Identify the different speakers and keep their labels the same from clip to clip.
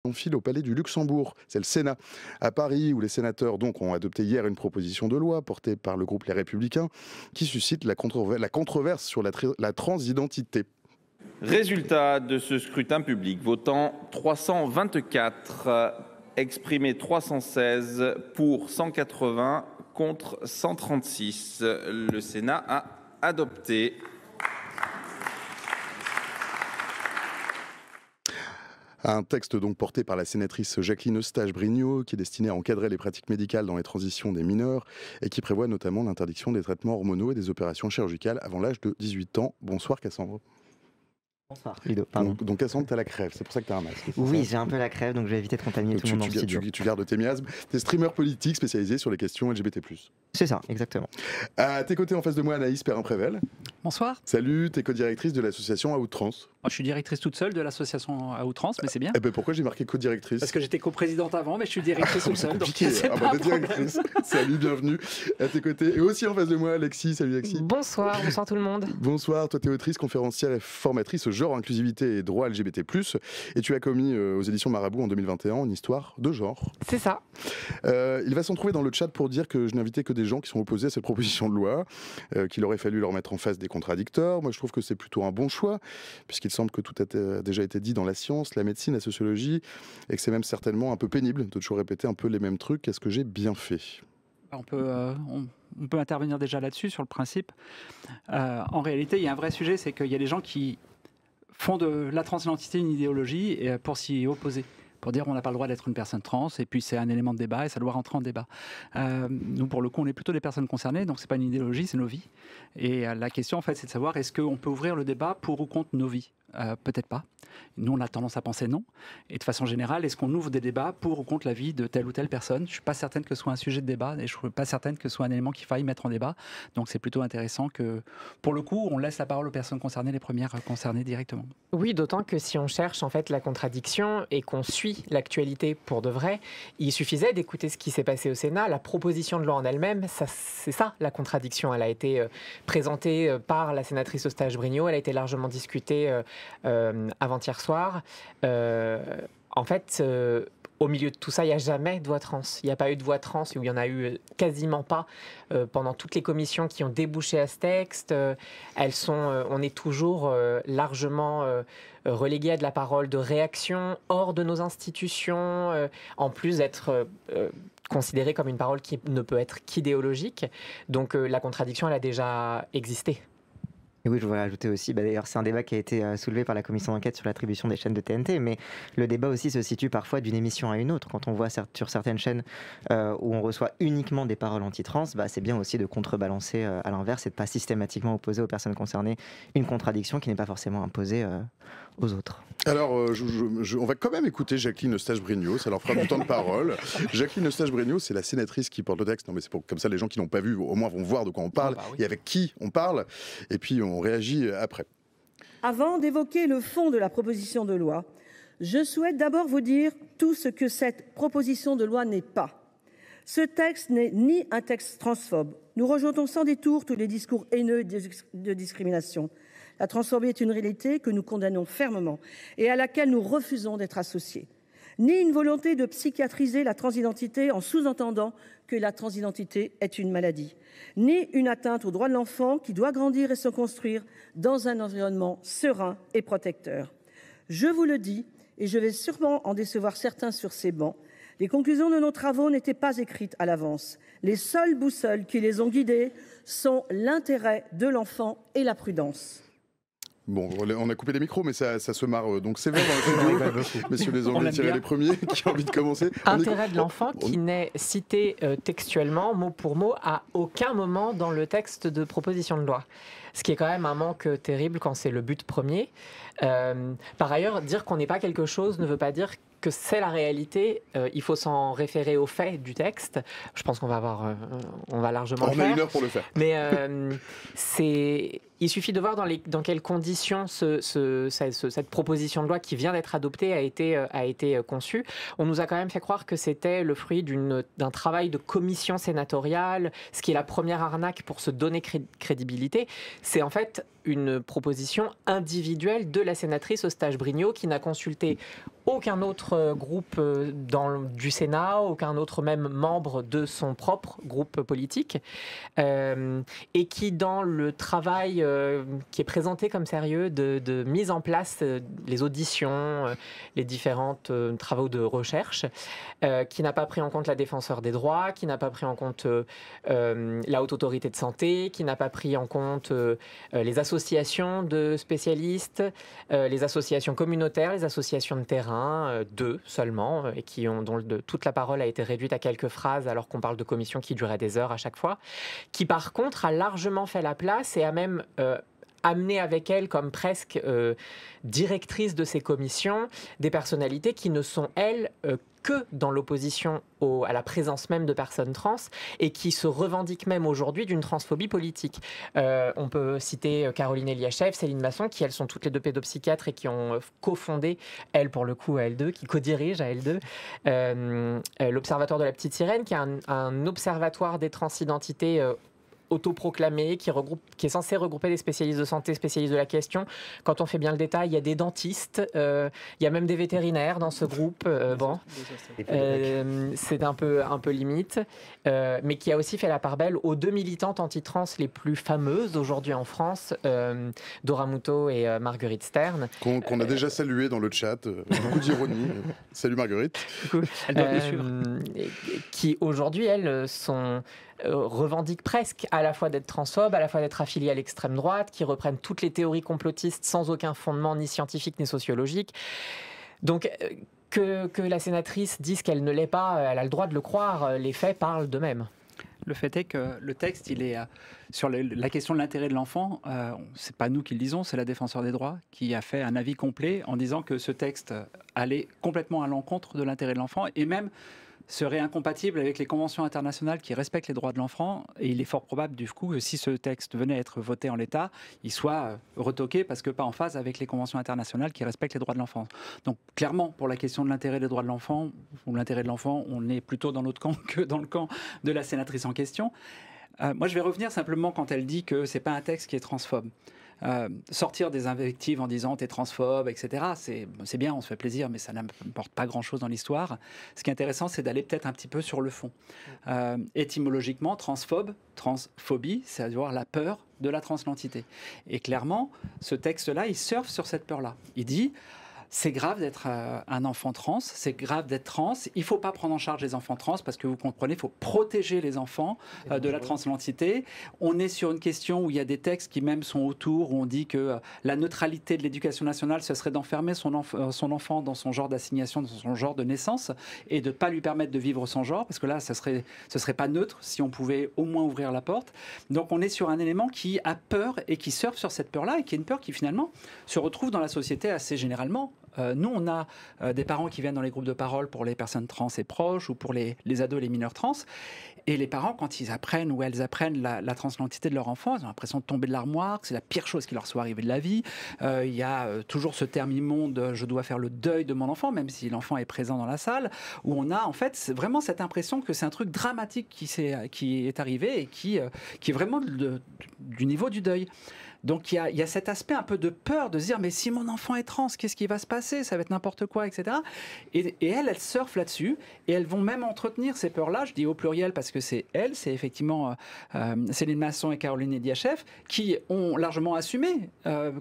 Speaker 1: On file au Palais du Luxembourg, c'est le Sénat, à Paris, où les sénateurs donc ont adopté hier une proposition de loi portée par le groupe Les Républicains qui suscite la controverse sur la transidentité.
Speaker 2: Résultat de ce scrutin public, votant 324, exprimé 316, pour 180, contre 136. Le Sénat a adopté.
Speaker 1: Un texte donc porté par la sénatrice Jacqueline Eustache-Brinio qui est destiné à encadrer les pratiques médicales dans les transitions des mineurs et qui prévoit notamment l'interdiction des traitements hormonaux et des opérations chirurgicales avant l'âge de 18 ans. Bonsoir Cassandre.
Speaker 3: Bonsoir Ludo, pardon.
Speaker 1: Donc Cassandre, t'as la crève, c'est pour ça que t'as un masque.
Speaker 3: Oui, j'ai un peu la crève, donc je vais éviter de contaminer tout le monde dans le studio.
Speaker 1: Tu gardes tes miasmes. T'es streamer politique spécialisé sur les questions LGBT+.
Speaker 3: C'est ça, exactement.
Speaker 1: À tes côtés, en face de moi, Anaïs Perrin-Prével.
Speaker 4: Bonsoir.
Speaker 1: Salut, t'es co-directrice de l'association À Outrance.
Speaker 4: Je suis directrice toute seule de l'association À Outrance, mais c'est bien.
Speaker 1: Eh ben pourquoi j'ai marqué co-directrice?
Speaker 4: Parce que j'étais coprésidente avant, mais je suis directrice toute seule. Donc
Speaker 1: directrice. Salut, bienvenue à tes côtés. Et aussi en face de moi, Alexis. Salut Alexis.
Speaker 5: Bonsoir tout le monde.
Speaker 1: Bonsoir, toi t'es autrice, conférencière et formatrice genre, inclusivité et droit LGBT+. Et tu as commis aux éditions Marabout en 2021 une histoire de genre.
Speaker 5: C'est ça.
Speaker 1: Il va s'en trouver dans le chat pour dire que je n'invitais que des gens qui sont opposés à cette proposition de loi, qu'il aurait fallu leur mettre en face des contradicteurs. Moi je trouve que c'est plutôt un bon choix, puisqu'il semble que tout a déjà été dit dans la science, la médecine, la sociologie, et que c'est même certainement un peu pénible de toujours répéter un peu les mêmes trucs. Est-ce que j'ai bien fait?
Speaker 4: on peut intervenir déjà là-dessus, sur le principe. En réalité, il y a un vrai sujet, c'est qu'il y a des gens qui font de la transidentité une idéologie pour s'y opposer, pour dire on n'a pas le droit d'être une personne trans, et puis c'est un élément de débat et ça doit rentrer en débat. Nous, pour le coup, on est plutôt des personnes concernées, donc c'est pas une idéologie, c'est nos vies. Et la question, en fait, c'est de savoir est-ce qu'on peut ouvrir le débat pour ou contre nos vies? Peut-être pas. Nous, on a tendance à penser non. Et de façon générale, est-ce qu'on ouvre des débats pour ou contre la vie de telle ou telle personne? Je ne suis pas certaine que ce soit un sujet de débat et je ne suis pas certaine que ce soit un élément qu'il faille mettre en débat. Donc c'est plutôt intéressant que, pour le coup, on laisse la parole aux personnes concernées, les premières concernées directement.
Speaker 5: Oui, d'autant que si on cherche en fait la contradiction et qu'on suit l'actualité pour de vrai, il suffisait d'écouter ce qui s'est passé au Sénat. La proposition de loi en elle-même, c'est ça la contradiction. Elle a été présentée par la sénatrice Eustache-Brinio, elle a été largement discutée avant-hier soir. En fait, au milieu de tout ça, il n'y a jamais de voix trans. Il n'y a pas eu de voix trans, ou il n'y en a eu quasiment pas pendant toutes les commissions qui ont débouché à ce texte. On est toujours largement relégués à de la parole de réaction hors de nos institutions, en plus d'être considéré comme une parole qui ne peut être qu'idéologique. Donc la contradiction, elle a déjà existé.
Speaker 3: Et oui, je voudrais ajouter aussi, d'ailleurs c'est un débat qui a été soulevé par la commission d'enquête sur l'attribution des chaînes de TNT, mais le débat aussi se situe parfois d'une émission à une autre. Quand on voit sur certaines chaînes où on reçoit uniquement des paroles anti-trans, c'est bien aussi de contrebalancer à l'inverse et de ne pas systématiquement opposer aux personnes concernées une contradiction qui n'est pas forcément imposée aux autres.
Speaker 1: Alors, on va quand même écouter Jacqueline Eustache-Brinio, ça leur fera du temps de parole. Jacqueline Eustache-Brinio, c'est la sénatrice qui porte le texte. Non, mais c'est comme ça, les gens qui n'ont pas vu, au moins vont voir de quoi on parle et avec qui on parle. Et puis, on réagit après.
Speaker 6: Avant d'évoquer le fond de la proposition de loi, je souhaite d'abord vous dire tout ce que cette proposition de loi n'est pas. Ce texte n'est ni un texte transphobe. Nous rejetons sans détour tous les discours haineux de discrimination. La transphobie est une réalité que nous condamnons fermement et à laquelle nous refusons d'être associés. Ni une volonté de psychiatriser la transidentité en sous-entendant que la transidentité est une maladie. Ni une atteinte aux droits de l'enfant qui doit grandir et se construire dans un environnement serein et protecteur. Je vous le dis, et je vais sûrement en décevoir certains sur ces bancs, les conclusions de nos travaux n'étaient pas écrites à l'avance. Les seules boussoles qui les ont guidées sont l'intérêt de l'enfant et la prudence.
Speaker 1: Bon, on a coupé les micros, mais ça se marre donc sévère dans le studio. Messieurs les Anglais, tirez les premiers qui ont envie de commencer.
Speaker 5: Intérêt de l'enfant qui n'est cité textuellement, mot pour mot, à aucun moment dans le texte de proposition de loi. Ce qui est quand même un manque terrible quand c'est le but premier. Par ailleurs, dire qu'on n'est pas quelque chose ne veut pas dire que c'est la réalité. Il faut s'en référer aux faits du texte. Je pense qu'on va on va largement le faire.
Speaker 1: On a 1 heure pour le faire.
Speaker 5: Mais il suffit de voir dans quelles conditions cette proposition de loi qui vient d'être adoptée a été conçue. On nous a quand même fait croire que c'était le fruit d'un travail de commission sénatoriale, ce qui est la première arnaque pour se donner crédibilité. C'est en fait une proposition individuelle de la sénatrice Eustache-Brinio qui n'a consulté aucun autre groupe du Sénat, aucun autre même membre de son propre groupe politique, et qui, dans le travail qui est présenté comme sérieux de mise en place les auditions, les différents travaux de recherche, qui n'a pas pris en compte la défenseur des droits, qui n'a pas pris en compte la Haute Autorité de Santé, qui n'a pas pris en compte les associations de spécialistes, les associations communautaires, les associations de terrain, deux seulement, et dont toute la parole a été réduite à quelques phrases alors qu'on parle de commissions qui duraient des heures à chaque fois, qui par contre a largement fait la place et a même amené avec elle comme presque directrice de ces commissions des personnalités qui ne sont, elles, que dans l'opposition à la présence même de personnes trans et qui se revendiquent même aujourd'hui d'une transphobie politique. On peut citer Caroline Eliachev, Céline Masson, qui elles sont toutes les deux pédopsychiatres et qui ont cofondé, elle pour le coup à L2, qui co-dirige à L2, l'Observatoire de la Petite Sirène, qui est un observatoire des transidentités autoproclamé, qui est censé regrouper des spécialistes de santé, spécialistes de la question. Quand on fait bien le détail, il y a des dentistes, il y a même des vétérinaires dans ce groupe. C'est un peu limite, mais qui a aussi fait la part belle aux deux militantes anti-trans les plus fameuses aujourd'hui en France, Dora Muto et Marguerite Stern.
Speaker 1: Qu'on a déjà salué dans le chat, beaucoup d'ironie. Salut Marguerite.
Speaker 5: Qui aujourd'hui, elles, revendiquent presque à la fois d'être transphobes, à la fois d'être affiliées à l'extrême droite, qui reprennent toutes les théories complotistes sans aucun fondement ni scientifique ni sociologique. Donc que la sénatrice dise qu'elle ne l'est pas, elle a le droit de le croire, les faits parlent d'eux-mêmes.
Speaker 4: Le fait est que le texte, il est sur la question de l'intérêt de l'enfant. C'est pas nous qui le disons, c'est la défenseur des droits qui a fait un avis complet en disant que ce texte allait complètement à l'encontre de l'intérêt de l'enfant et même serait incompatible avec les conventions internationales qui respectent les droits de l'enfant. Et il est fort probable, du coup, que si ce texte venait à être voté en l'état, il soit retoqué parce que pas en phase avec les conventions internationales qui respectent les droits de l'enfant. Donc, clairement, pour la question de l'intérêt des droits de l'enfant, ou l'intérêt de l'enfant, on est plutôt dans notre camp que dans le camp de la sénatrice en question. Moi, je vais revenir simplement quand elle dit que c'est pas un texte qui est transphobe. Sortir des invectives en disant t'es transphobe, etc. C'est bien, on se fait plaisir, mais ça n'apporte pas grand-chose dans l'histoire. Ce qui est intéressant, c'est d'aller peut-être un petit peu sur le fond. Étymologiquement, transphobe, transphobie, c'est à dire la peur de la transidentité. Et clairement, ce texte-là, il surfe sur cette peur-là. Il dit c'est grave d'être un enfant trans, c'est grave d'être trans. Il ne faut pas prendre en charge les enfants trans parce que vous comprenez, il faut protéger les enfants de la transidentité. On est sur une question où il y a des textes qui même sont autour, où on dit que la neutralité de l'éducation nationale, ce serait d'enfermer son enfant dans son genre d'assignation, dans son genre de naissance et de ne pas lui permettre de vivre son genre parce que là, ce serait pas neutre si on pouvait au moins ouvrir la porte. Donc on est sur un élément qui a peur et qui surfe sur cette peur-là et qui est une peur qui finalement se retrouve dans la société assez généralement. Nous, on a des parents qui viennent dans les groupes de parole pour les personnes trans et proches ou pour les ados et les mineurs trans. Et les parents, quand ils apprennent ou elles apprennent la transidentité de leur enfant, ils ont l'impression de tomber de l'armoire, que c'est la pire chose qui leur soit arrivée de la vie. Il y a toujours ce terme immonde, je dois faire le deuil de mon enfant, même si l'enfant est présent dans la salle, où on a en fait vraiment cette impression que c'est un truc dramatique qui est arrivé et qui est vraiment du niveau du deuil. Donc il y a cet aspect un peu de peur de se dire mais si mon enfant est trans, qu'est-ce qui va se passer? Ça va être n'importe quoi, etc. Et elles surfent là-dessus et elles vont même entretenir ces peurs-là. Je dis au pluriel parce que c'est effectivement Céline Masson et Caroline Eliachev qui ont largement assumé,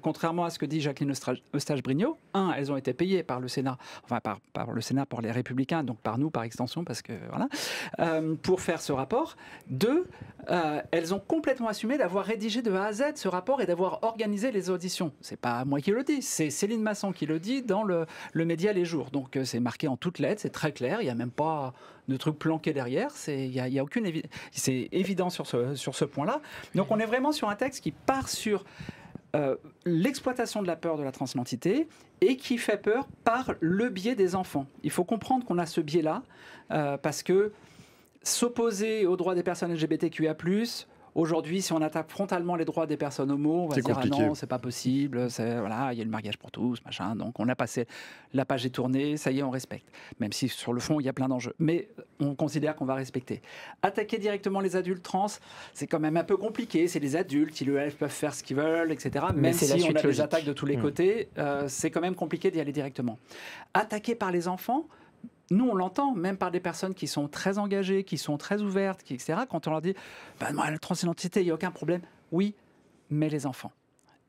Speaker 4: contrairement à ce que dit Jacqueline Eustache-Brinio. Elles ont été payées par le Sénat, enfin par le Sénat pour les Républicains, donc par nous par extension, parce que voilà, pour faire ce rapport. Deux, elles ont complètement assumé d'avoir rédigé de A à Z ce rapport et d'avoir organisé les auditions. C'est pas moi qui le dis, c'est Céline Masson qui le dit dans le média Les Jours. Donc c'est marqué en toutes lettres, c'est très clair, il n'y a même pas de truc planqué derrière, il y a aucune c'est évident sur ce point-là. Donc on est vraiment sur un texte qui part sur l'exploitation de la peur de la transidentité et qui fait peur par le biais des enfants. Il faut comprendre qu'on a ce biais-là parce que s'opposer aux droits des personnes LGBTQIA+, Aujourd'hui, si on attaque frontalement les droits des personnes homo, on va se dire
Speaker 1: compliqué.
Speaker 4: ah non, c'est pas possible, voilà, il y a le mariage pour tous, machin. Donc on a passé, la page est tournée, ça y est, on respecte. Même si sur le fond, il y a plein d'enjeux. Mais on considère qu'on va respecter. Attaquer directement les adultes trans, c'est quand même un peu compliqué. C'est les adultes, ils peuvent faire ce qu'ils veulent, etc.
Speaker 5: Mais
Speaker 4: Même
Speaker 5: c'est la
Speaker 4: si on
Speaker 5: suite
Speaker 4: a des
Speaker 5: logique.
Speaker 4: attaques de tous les côtés, c'est quand même compliqué d'y aller directement. Attaquer par les enfants, nous, on l'entend, même par des personnes qui sont très engagées, qui sont très ouvertes, etc. Quand on leur dit moi, la transidentité, il n'y a aucun problème. Oui, mais les enfants.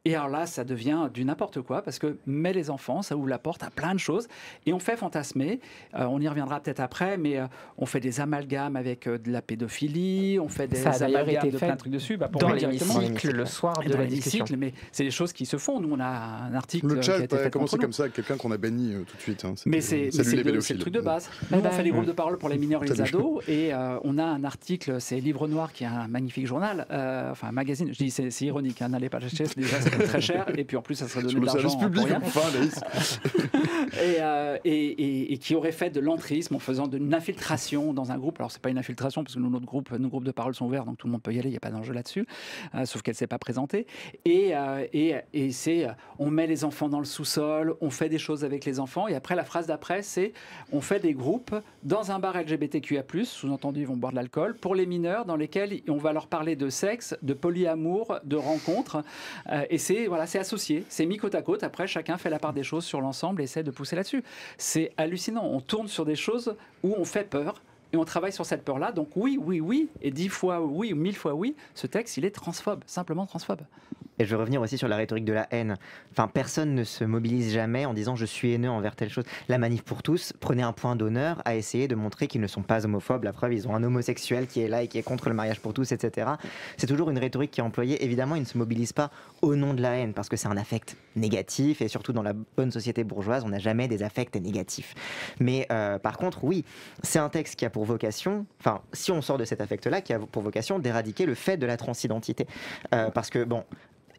Speaker 4: Et alors là, ça devient du n'importe quoi, parce que mais les enfants, ça ouvre la porte à plein de choses. Et on fait fantasmer, on y reviendra peut-être après, mais on fait des amalgames avec de la pédophilie, on fait des
Speaker 5: Ça a d'ailleurs
Speaker 4: amalgames
Speaker 5: été
Speaker 4: de
Speaker 5: fait
Speaker 4: plein de trucs dessus.
Speaker 5: dans l'hémicycle le soir de
Speaker 4: dans
Speaker 5: la discussion.
Speaker 4: l'hémicycle, mais c'est des choses qui se font. Nous, on a un article
Speaker 1: Le
Speaker 4: qui a
Speaker 1: chat
Speaker 4: été
Speaker 1: a
Speaker 4: fait
Speaker 1: commencé
Speaker 4: contre
Speaker 1: comme
Speaker 4: nous.
Speaker 1: ça avec quelqu'un qu'on a banni tout de suite. Hein.
Speaker 4: Mais c'est le truc de base. Nous, on fait des groupes de parole pour les mineurs et les ados, et on a un article, c'est Livre Noir, qui est un magnifique journal, enfin un magazine. Je dis, c'est ironique, hein, n'allez pas l'acheter, déjà c'est très cher, et puis en plus ça serait donné de l'argent
Speaker 1: service public,
Speaker 4: pour rien.
Speaker 1: enfin,
Speaker 4: et qui aurait fait de l'entrisme en faisant une infiltration dans un groupe. Alors c'est pas une infiltration parce que nos groupes de parole sont ouverts, donc tout le monde peut y aller, il n'y a pas d'enjeu là-dessus, sauf qu'elle ne s'est pas présentée. Et c'est on met les enfants dans le sous-sol, on fait des choses avec les enfants, et après la phrase d'après c'est on fait des groupes dans un bar LGBTQIA+, sous-entendu ils vont boire de l'alcool, pour les mineurs, dans lesquels on va leur parler de sexe, de polyamour, de rencontres, et c'est associé, c'est mis côte à côte. Après, chacun fait la part des choses sur l'ensemble et essaie de pousser là-dessus. C'est hallucinant. On tourne sur des choses où on fait peur et on travaille sur cette peur-là. Donc oui, et 10 fois oui ou 1000 fois oui, ce texte, il est transphobe, simplement transphobe.
Speaker 3: Et je veux revenir aussi sur la rhétorique de la haine. Enfin, personne ne se mobilise jamais en disant je suis haineux envers telle chose. La Manif pour tous prenait un point d'honneur à essayer de montrer qu'ils ne sont pas homophobes. La preuve, ils ont un homosexuel qui est là et qui est contre le mariage pour tous, etc. C'est toujours une rhétorique qui est employée. Évidemment, ils ne se mobilisent pas au nom de la haine parce que c'est un affect négatif et surtout dans la bonne société bourgeoise, on n'a jamais des affects négatifs. Mais par contre, oui, c'est un texte qui a pour vocation, enfin, si on sort de cet affect-là, qui a pour vocation d'éradiquer le fait de la transidentité. Parce que, bon,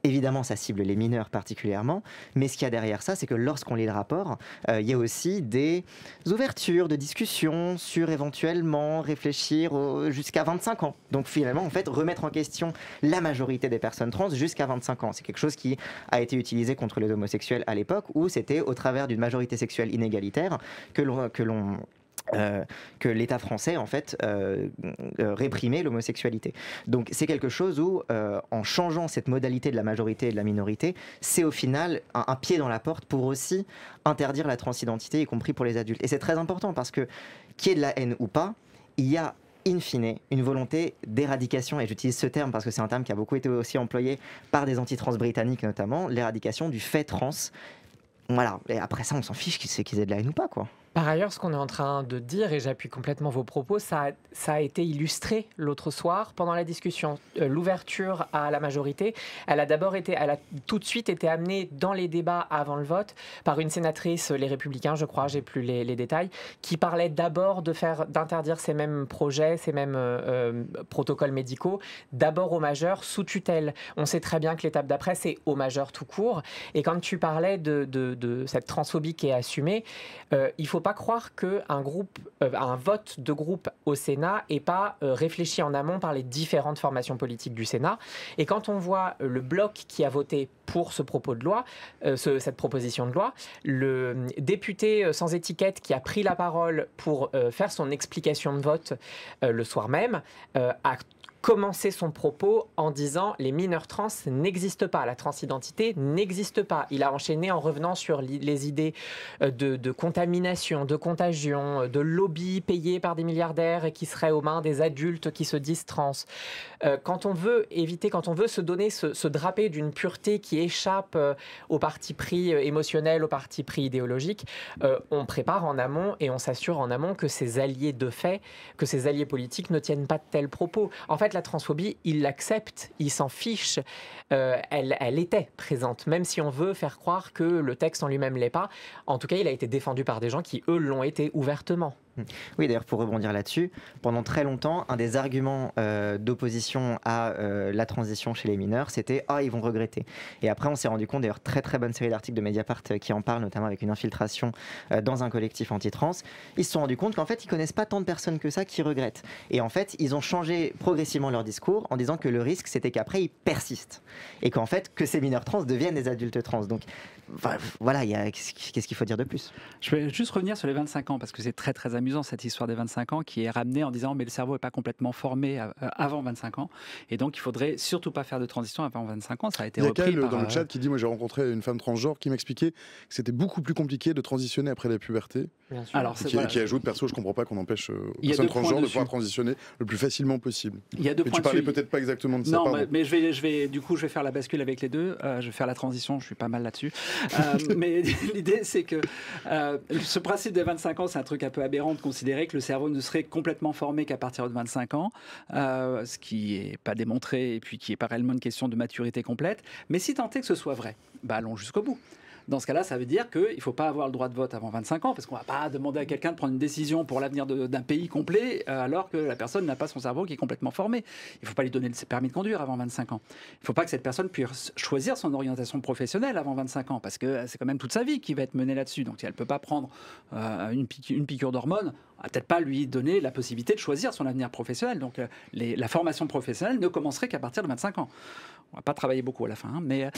Speaker 3: évidemment, ça cible les mineurs particulièrement, mais ce qu'il y a derrière ça, c'est que lorsqu'on lit le rapport, il y a aussi des ouvertures de discussion sur éventuellement réfléchir jusqu'à 25 ans. Donc finalement, en fait, remettre en question la majorité des personnes trans jusqu'à 25 ans. C'est quelque chose qui a été utilisé contre les homosexuels à l'époque, où c'était au travers d'une majorité sexuelle inégalitaire que l'État français en fait réprimait l'homosexualité. Donc c'est quelque chose où en changeant cette modalité de la majorité et de la minorité, c'est au final un pied dans la porte pour aussi interdire la transidentité, y compris pour les adultes. Et c'est très important parce que qu'il y ait de la haine ou pas, il y a in fine, une volonté d'éradication, et j'utilise ce terme parce que c'est un terme qui a beaucoup été aussi employé par des anti-trans britanniques notamment, l'éradication du fait trans. Voilà, et après ça on s'en fiche qu'ils aient de la haine ou pas, quoi.
Speaker 5: Par ailleurs, ce qu'on est en train de dire, et j'appuie complètement vos propos, ça a été illustré l'autre soir pendant la discussion. L'ouverture à la majorité, elle a tout de suite été amenée dans les débats avant le vote par une sénatrice, les Républicains, je crois, j'ai plus les détails, qui parlait d'abord d'interdire ces mêmes projets, ces mêmes protocoles médicaux, d'abord aux majeurs sous tutelle. On sait très bien que l'étape d'après, c'est aux majeurs tout court. Et quand tu parlais de cette transphobie qui est assumée, il faut pas croire qu'un vote de groupe au Sénat n'est pas réfléchi en amont par les différentes formations politiques du Sénat. Et quand on voit le bloc qui a voté pour ce propos de loi, cette proposition de loi, le député sans étiquette qui a pris la parole pour faire son explication de vote le soir même, a commencer son propos en disant les mineurs trans n'existent pas, la transidentité n'existe pas. Il a enchaîné en revenant sur les idées de contamination, de contagion, de lobby payé par des milliardaires et qui seraient aux mains des adultes qui se disent trans. Quand on veut se donner, se draper d'une pureté qui échappe au parti pris émotionnel, au parti pris idéologique, on prépare en amont et on s'assure en amont que ses alliés de fait, que ses alliés politiques ne tiennent pas de tels propos. En fait, la transphobie, il l'accepte, il s'en fiche. Elle était présente, même si on veut faire croire que le texte en lui-même l'est pas. En tout cas, il a été défendu par des gens qui, eux, l'ont été ouvertement.
Speaker 3: Oui, d'ailleurs, pour rebondir là-dessus, pendant très longtemps, un des arguments d'opposition à la transition chez les mineurs, c'était « Ah, ils vont regretter ». Et après, on s'est rendu compte, d'ailleurs, très très bonne série d'articles de Mediapart qui en parlent, notamment avec une infiltration dans un collectif anti-trans, ils se sont rendus compte qu'en fait, ils connaissent pas tant de personnes que ça qui regrettent. Et en fait, ils ont changé progressivement leur discours en disant que le risque, c'était qu'après, ils persistent. Et qu'en fait, que ces mineurs trans deviennent des adultes trans. Donc, voilà, qu'est-ce qu'il faut dire de plus?
Speaker 4: Je vais juste revenir sur les 25 ans, parce que c'est très très amusant cette histoire des 25 ans qui est ramenée en disant mais le cerveau n'est pas complètement formé avant 25 ans, et donc il faudrait surtout pas faire de transition avant 25 ans. Ça a été repris
Speaker 1: Il y a
Speaker 4: par,
Speaker 1: dans le chat qui dit, moi j'ai rencontré une femme transgenre qui m'expliquait que c'était beaucoup plus compliqué de transitionner après la puberté.
Speaker 5: Bien sûr.
Speaker 4: Alors,
Speaker 1: Qui ajoute, perso, je comprends pas qu'on empêche aux
Speaker 4: Il y a
Speaker 1: personnes
Speaker 4: deux points
Speaker 1: transgenres de
Speaker 4: dessus.
Speaker 1: pouvoir transitionner le plus facilement possible.
Speaker 4: Il y a deux
Speaker 1: Mais
Speaker 4: points
Speaker 1: tu parlais
Speaker 4: dessus.
Speaker 1: peut-être pas exactement de ça.
Speaker 4: Non,
Speaker 1: pardon.
Speaker 4: mais du coup, je vais faire la bascule avec les deux. Je vais faire la transition, je suis pas mal là-dessus. Mais l'idée, c'est que ce principe des 25 ans, c'est un truc un peu aberrant de considérer que le cerveau ne serait complètement formé qu'à partir de 25 ans, ce qui n'est pas démontré et puis qui n'est pas réellement une question de maturité complète. Mais si tant est que ce soit vrai, allons jusqu'au bout. Dans ce cas-là, ça veut dire qu'il ne faut pas avoir le droit de vote avant 25 ans, parce qu'on ne va pas demander à quelqu'un de prendre une décision pour l'avenir d'un pays complet, alors que la personne n'a pas son cerveau qui est complètement formé. Il ne faut pas lui donner le permis de conduire avant 25 ans. Il ne faut pas que cette personne puisse choisir son orientation professionnelle avant 25 ans, parce que c'est quand même toute sa vie qui va être menée là-dessus. Donc si elle ne peut pas prendre une piqûre d'hormones, on va peut-être pas lui donner la possibilité de choisir son avenir professionnel. Donc la formation professionnelle ne commencerait qu'à partir de 25 ans. On va pas travailler beaucoup à la fin, hein, mais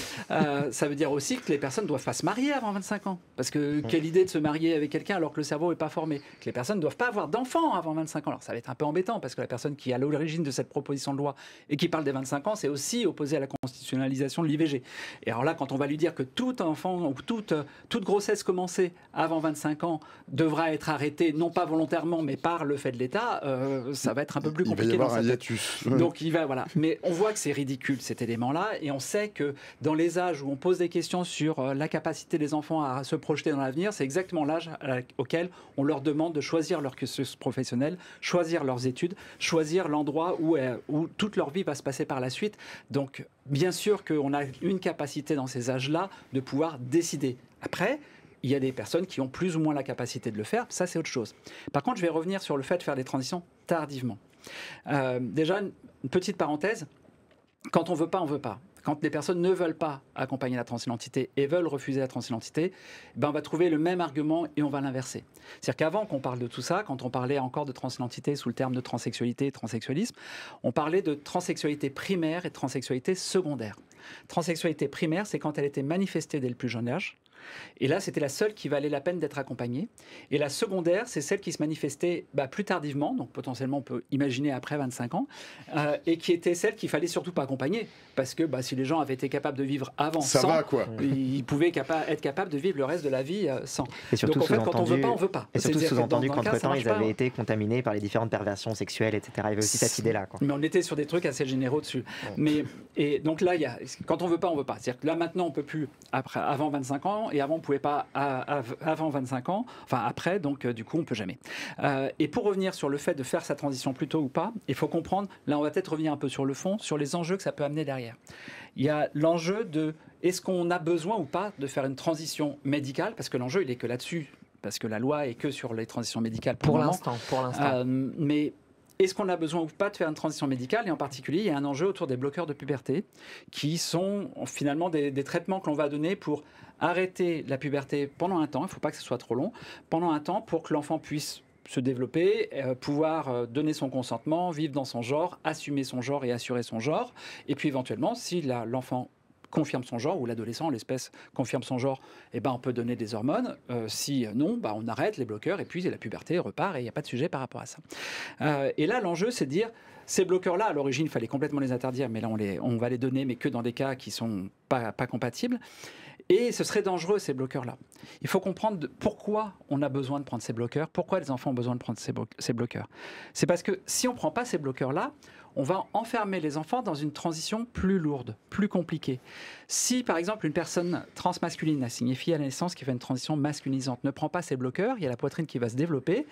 Speaker 4: ça veut dire aussi que les personnes doivent pas se marier avant 25 ans. Parce que quelle idée de se marier avec quelqu'un alors que le cerveau n'est pas formé. Que les personnes ne doivent pas avoir d'enfants avant 25 ans. Alors ça va être un peu embêtant parce que la personne qui est à l'origine de cette proposition de loi et qui parle des 25 ans, c'est aussi opposé à la constitutionnalisation de l'IVG. Et alors là, quand on va lui dire que tout enfant ou toute grossesse commencée avant 25 ans devra être arrêtée, non pas volontairement, mais par le fait de l'État, ça va être un peu plus compliqué.
Speaker 1: Il va y avoir
Speaker 4: dans
Speaker 1: un
Speaker 4: sa tête.
Speaker 1: hiatus.
Speaker 4: Donc voilà. Mais on voit que c'est ridicule cet élément-là, et on sait que dans les âges où on pose des questions sur la capacité des enfants à se projeter dans l'avenir, c'est exactement l'âge auquel on leur demande de choisir leur cursus professionnel, choisir leurs études, choisir l'endroit où toute leur vie va se passer par la suite. Donc bien sûr qu'on a une capacité dans ces âges-là de pouvoir décider. Après, il y a des personnes qui ont plus ou moins la capacité de le faire, ça c'est autre chose. Par contre, je vais revenir sur le fait de faire des transitions tardivement. Déjà, une petite parenthèse. Quand on veut pas, on veut pas. Quand les personnes ne veulent pas accompagner la transidentité et veulent refuser la transidentité, on va trouver le même argument et on va l'inverser. C'est-à-dire qu'avant qu'on parle de tout ça, quand on parlait encore de transidentité sous le terme de transsexualité et transsexualisme, on parlait de transsexualité primaire et de transsexualité secondaire. Transsexualité primaire, c'est quand elle était manifestée dès le plus jeune âge. Et là, c'était la seule qui valait la peine d'être accompagnée. Et la secondaire, c'est celle qui se manifestait plus tardivement, donc potentiellement on peut imaginer après 25 ans, et qui était celle qu'il fallait surtout pas accompagner. Parce que si les gens avaient été capables de vivre avant sans, ils pouvaient être capables de vivre le reste de la vie sans.
Speaker 3: Et surtout,
Speaker 4: donc en fait, quand on veut pas, on veut pas.
Speaker 3: Et surtout sous-entendu qu'entre-temps, ils avaient
Speaker 4: pas.
Speaker 3: été contaminés par les différentes perversions sexuelles, etc. Il y avait aussi cette idée-là.
Speaker 4: Mais on était sur des trucs assez généraux dessus. Et donc là, quand on veut pas, on veut pas. C'est-à-dire que là, maintenant, on peut plus avant 25 ans, et avant, on pouvait pas avant 25 ans, enfin après, donc du coup, on peut jamais. Et pour revenir sur le fait de faire sa transition plus tôt ou pas, il faut comprendre, là, on va peut-être revenir un peu sur le fond, sur les enjeux que ça peut amener derrière. Il y a l'enjeu de est-ce qu'on a besoin ou pas de faire une transition médicale, parce que l'enjeu, il est que là-dessus, parce que la loi est que sur les transitions médicales pour
Speaker 5: l'instant.
Speaker 4: Mais est-ce qu'on a besoin ou pas de faire une transition médicale? Et en particulier, il y a un enjeu autour des bloqueurs de puberté, qui sont finalement des traitements que l'on va donner pour arrêter la puberté pendant un temps. Il ne faut pas que ce soit trop long. Pendant un temps, pour que l'enfant puisse se développer, pouvoir donner son consentement, vivre dans son genre, assumer son genre et assurer son genre. Et puis éventuellement, si l'enfant confirme son genre, ou l'adolescent, l'espèce, confirme son genre, on peut donner des hormones. Si non, on arrête les bloqueurs et puis la puberté repart et il n'y a pas de sujet par rapport à ça. Et là, l'enjeu, c'est de dire, ces bloqueurs-là, à l'origine, il fallait complètement les interdire, mais là, on va les donner, mais que dans des cas qui ne sont pas compatibles. Et ce serait dangereux, ces bloqueurs-là. Il faut comprendre pourquoi on a besoin de prendre ces bloqueurs, pourquoi les enfants ont besoin de prendre ces bloqueurs. C'est parce que si on ne prend pas ces bloqueurs-là, on va enfermer les enfants dans une transition plus lourde, plus compliquée. Si, par exemple, une personne transmasculine a signifié à la naissance qu'il fait une transition masculinisante, ne prend pas ces bloqueurs, il y a la poitrine qui va se développer,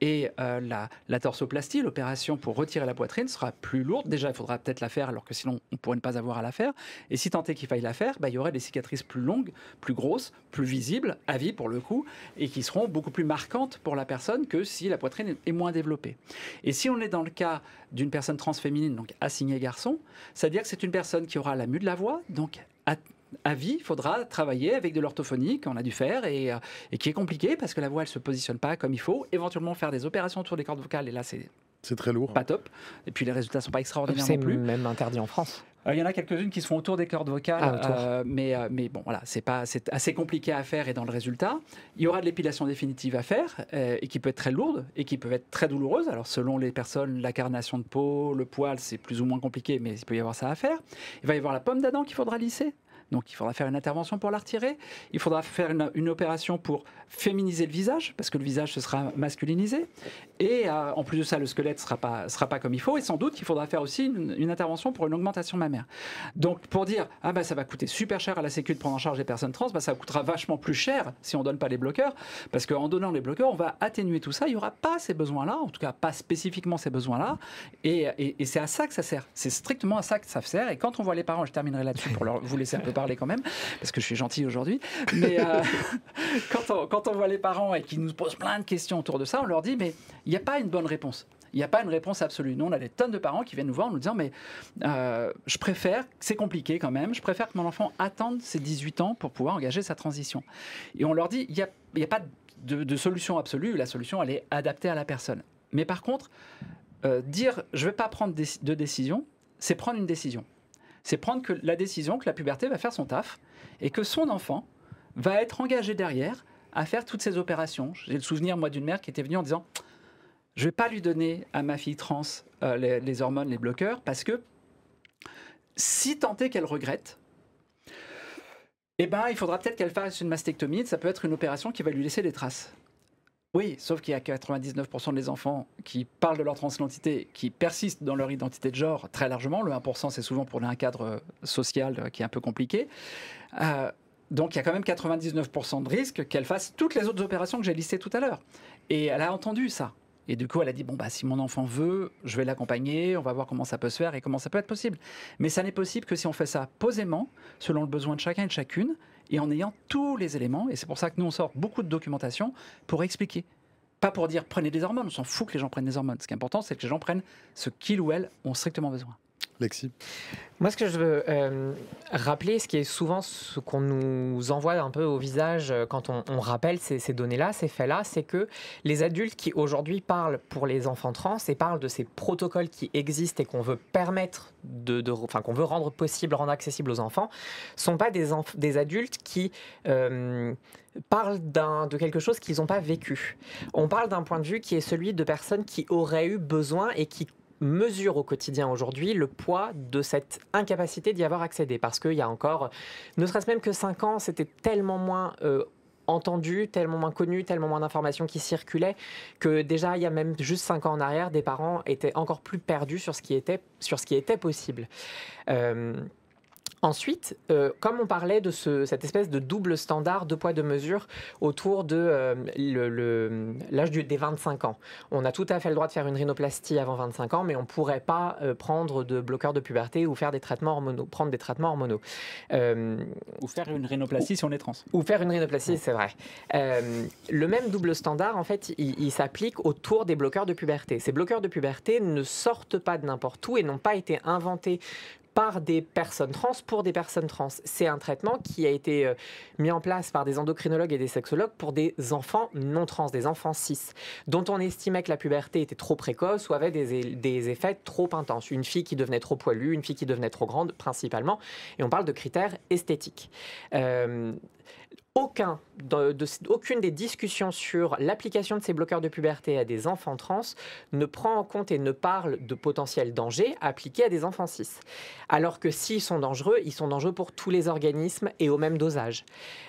Speaker 4: Et la torsoplastie, l'opération pour retirer la poitrine, sera plus lourde. Déjà, il faudra peut-être la faire, alors que sinon, on pourrait ne pas avoir à la faire. Et si tant est qu'il faille la faire, il y aurait des cicatrices plus longues, plus grosses, plus visibles, à vie pour le coup, et qui seront beaucoup plus marquantes pour la personne que si la poitrine est moins développée. Et si on est dans le cas d'une personne transféminine, donc assignée garçon, ça veut dire que c'est une personne qui aura la mue de la voix, donc à vie, il faudra travailler avec de l'orthophonie qu'on a dû faire et qui est compliqué parce que la voix elle se positionne pas comme il faut. Éventuellement faire des opérations autour des cordes vocales et là
Speaker 1: c'est très lourd.
Speaker 4: Pas top. Et puis les résultats sont pas extraordinaires
Speaker 5: C'est
Speaker 4: non plus.
Speaker 5: même interdit en France.
Speaker 4: Il y en a quelques-unes qui se font autour des cordes vocales, mais bon, voilà, c'est assez compliqué à faire et dans le résultat. Il y aura de l'épilation définitive à faire et qui peut être très lourde et qui peut être très douloureuse. Alors, selon les personnes, la carnation de peau, le poil, c'est plus ou moins compliqué, mais il peut y avoir ça à faire. Il va y avoir la pomme d'Adam qu'il faudra lisser. Donc, il faudra faire une intervention pour la retirer. Il faudra faire une opération pour féminiser le visage, parce que le visage se sera masculinisé. Et en plus de ça, le squelette sera pas comme il faut. Et sans doute, il faudra faire aussi une intervention pour une augmentation mammaire. Donc, pour dire, ça va coûter super cher à la Sécu de prendre en charge les personnes trans, ça coûtera vachement plus cher si on ne donne pas les bloqueurs. Parce qu'en donnant les bloqueurs, on va atténuer tout ça. Il n'y aura pas ces besoins-là, en tout cas pas spécifiquement ces besoins-là. Et c'est à ça que ça sert. C'est strictement à ça que ça sert. Et quand on voit les parents, je terminerai là-dessus pour vous laisser un peu parler quand même, parce que je suis gentil aujourd'hui, mais quand on voit les parents et qu'ils nous posent plein de questions autour de ça, on leur dit, mais il n'y a pas une bonne réponse. Il n'y a pas une réponse absolue. Nous, on a des tonnes de parents qui viennent nous voir en nous disant, mais je préfère, c'est compliqué quand même, je préfère que mon enfant attende ses 18 ans pour pouvoir engager sa transition. Et on leur dit, il n'y a pas de solution absolue, la solution, elle est adaptée à la personne. Mais par contre, dire, je ne vais pas prendre de décision, c'est prendre une décision. C'est prendre la décision que la puberté va faire son taf et que son enfant va être engagé derrière à faire toutes ces opérations. J'ai le souvenir, moi, d'une mère qui était venue en disant « Je ne vais pas lui donner à ma fille trans les hormones, les bloqueurs, parce que si tant est qu'elle regrette, il faudra peut-être qu'elle fasse une mastectomie. Ça peut être une opération qui va lui laisser des traces. » Oui, sauf qu'il y a 99% des enfants qui parlent de leur transidentité, qui persistent dans leur identité de genre très largement. Le 1%, c'est souvent pour un cadre social qui est un peu compliqué. Donc il y a quand même 99% de risque qu'elle fasse toutes les autres opérations que j'ai listées tout à l'heure. Et elle a entendu ça. Et du coup, elle a dit, si mon enfant veut, je vais l'accompagner, on va voir comment ça peut se faire et comment ça peut être possible. Mais ça n'est possible que si on fait ça posément, selon le besoin de chacun et de chacune, et en ayant tous les éléments. Et c'est pour ça que nous, on sort beaucoup de documentation pour expliquer. Pas pour dire, prenez des hormones, on s'en fout que les gens prennent des hormones. Ce qui est important, c'est que les gens prennent ce qu'ils ou elles ont strictement besoin.
Speaker 1: Lexi.
Speaker 5: Moi, ce que je veux rappeler, ce qui est souvent ce qu'on nous envoie un peu au visage quand on rappelle ces données-là, ces faits-là, c'est que les adultes qui aujourd'hui parlent pour les enfants trans et parlent de ces protocoles qui existent et qu'on veut permettre qu'on veut rendre possible, rendre accessible aux enfants, sont pas des adultes qui parlent de quelque chose qu'ils n'ont pas vécu. On parle d'un point de vue qui est celui de personnes qui auraient eu besoin et qui mesure au quotidien aujourd'hui le poids de cette incapacité d'y avoir accédé. Parce qu'il y a encore, ne serait-ce même que 5 ans, c'était tellement moins entendu, tellement moins connu, tellement moins d'informations qui circulaient, que déjà, il y a même juste 5 ans en arrière, des parents étaient encore plus perdus sur ce qui était possible. Ensuite, comme on parlait de cette espèce de double standard, de poids, de mesure autour de l'âge des 25 ans. On a tout à fait le droit de faire une rhinoplastie avant 25 ans, mais on ne pourrait pas prendre de bloqueurs de puberté ou faire des traitements hormonaux, prendre des traitements hormonaux.
Speaker 4: Ou faire une rhinoplastie si on est trans.
Speaker 5: Ou faire une rhinoplastie, c'est vrai. Le même double standard, en fait, il s'applique autour des bloqueurs de puberté. Ces bloqueurs de puberté ne sortent pas de n'importe où et n'ont pas été inventés par des personnes trans pour des personnes trans. C'est un traitement qui a été mis en place par des endocrinologues et des sexologues pour des enfants non trans, des enfants cis, dont on estimait que la puberté était trop précoce ou avait des effets trop intenses. Une fille qui devenait trop poilue, une fille qui devenait trop grande, principalement. Et on parle de critères esthétiques. Aucune des discussions sur l'application de ces bloqueurs de puberté à des enfants trans ne prend en compte et ne parle de potentiels dangers appliqués à des enfants cis. Alors que s'ils sont dangereux, ils sont dangereux pour tous les organismes et au même dosage.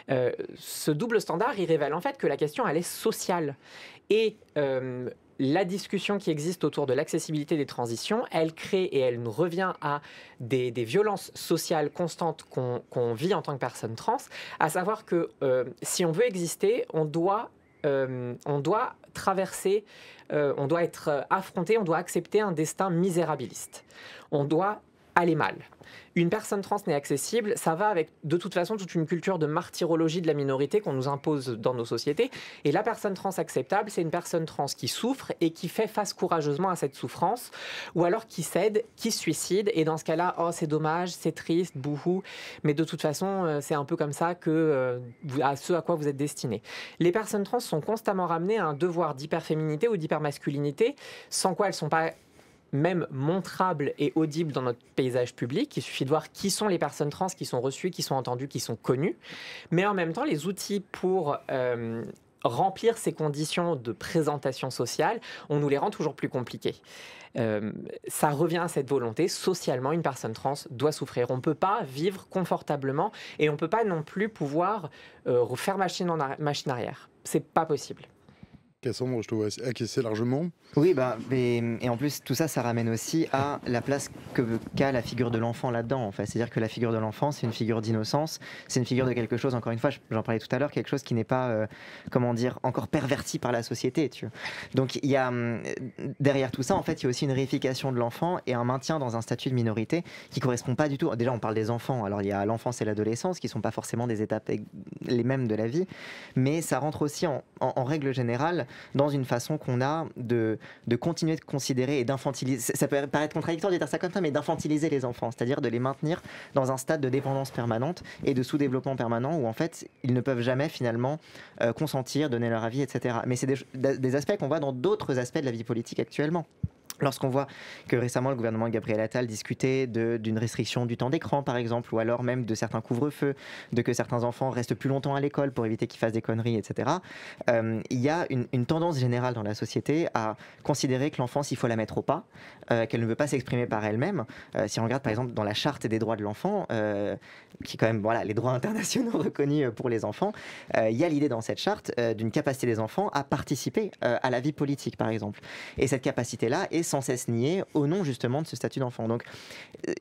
Speaker 5: Ce double standard, il révèle en fait que la question, elle est sociale. Et la discussion qui existe autour de l'accessibilité des transitions, elle crée et elle nous revient à des violences sociales constantes qu'on vit en tant que personne trans, à savoir que si on veut exister, on doit on doit traverser, on doit être affronté, on doit accepter un destin misérabiliste. On doit aller mal. Une personne trans n'est accessible, ça va avec de toute façon toute une culture de martyrologie de la minorité qu'on nous impose dans nos sociétés. Et la personne trans acceptable, c'est une personne trans qui souffre et qui fait face courageusement à cette souffrance, ou alors qui cède, qui se suicide. Et dans ce cas-là, oh c'est dommage, c'est triste, bouhou. Mais de toute façon, c'est un peu comme ça que à ce à quoi vous êtes destiné. Les personnes trans sont constamment ramenées à un devoir d'hyperféminité ou d'hypermasculinité, sans quoi elles ne sont pas même montrables et audibles dans notre paysage public. Il suffit de voir qui sont les personnes trans qui sont reçues, qui sont entendues, qui sont connues. Mais en même temps, les outils pour remplir ces conditions de présentation sociale, on nous les rend toujours plus compliquées. Ça revient à cette volonté. Socialement, une personne trans doit souffrir. On ne peut pas vivre confortablement et on ne peut pas non plus pouvoir faire machine arrière. C'est pas possible.
Speaker 1: Cassandre, je te vois acquiescer largement.
Speaker 3: Oui, et en plus, tout ça, ça ramène aussi à la place qu'a la figure de l'enfant là-dedans. En fait. C'est-à-dire que la figure de l'enfant, c'est une figure d'innocence, c'est une figure de quelque chose, encore une fois, j'en parlais tout à l'heure, quelque chose qui n'est pas, encore perverti par la société. Tu vois. Donc, il y a, derrière tout ça, en fait, il y a aussi une réification de l'enfant et un maintien dans un statut de minorité qui ne correspond pas du tout. Déjà, on parle des enfants. Alors, il y a l'enfance et l'adolescence qui ne sont pas forcément des étapes les mêmes de la vie, mais ça rentre aussi en règle générale dans une façon qu'on a de continuer de considérer et d'infantiliser, ça peut paraître contradictoire de dire ça comme ça, mais d'infantiliser les enfants, c'est-à-dire de les maintenir dans un stade de dépendance permanente et de sous-développement permanent où en fait ils ne peuvent jamais finalement consentir, donner leur avis, etc. Mais c'est des aspects qu'on voit dans d'autres aspects de la vie politique actuellement. Lorsqu'on voit que récemment le gouvernement de Gabriel Attal discutait d'une restriction du temps d'écran par exemple, ou alors même de certains couvre-feux, de que certains enfants restent plus longtemps à l'école pour éviter qu'ils fassent des conneries, etc. Il y a une tendance générale dans la société à considérer que l'enfance, il faut la mettre au pas, qu'elle ne veut pas s'exprimer par elle-même. Si on regarde par exemple dans la charte des droits de l'enfant, qui est quand même les droits internationaux reconnus pour les enfants, il y a l'idée dans cette charte d'une capacité des enfants à participer à la vie politique par exemple. Et cette capacité-là est sans cesse niée au nom justement de ce statut d'enfant. Donc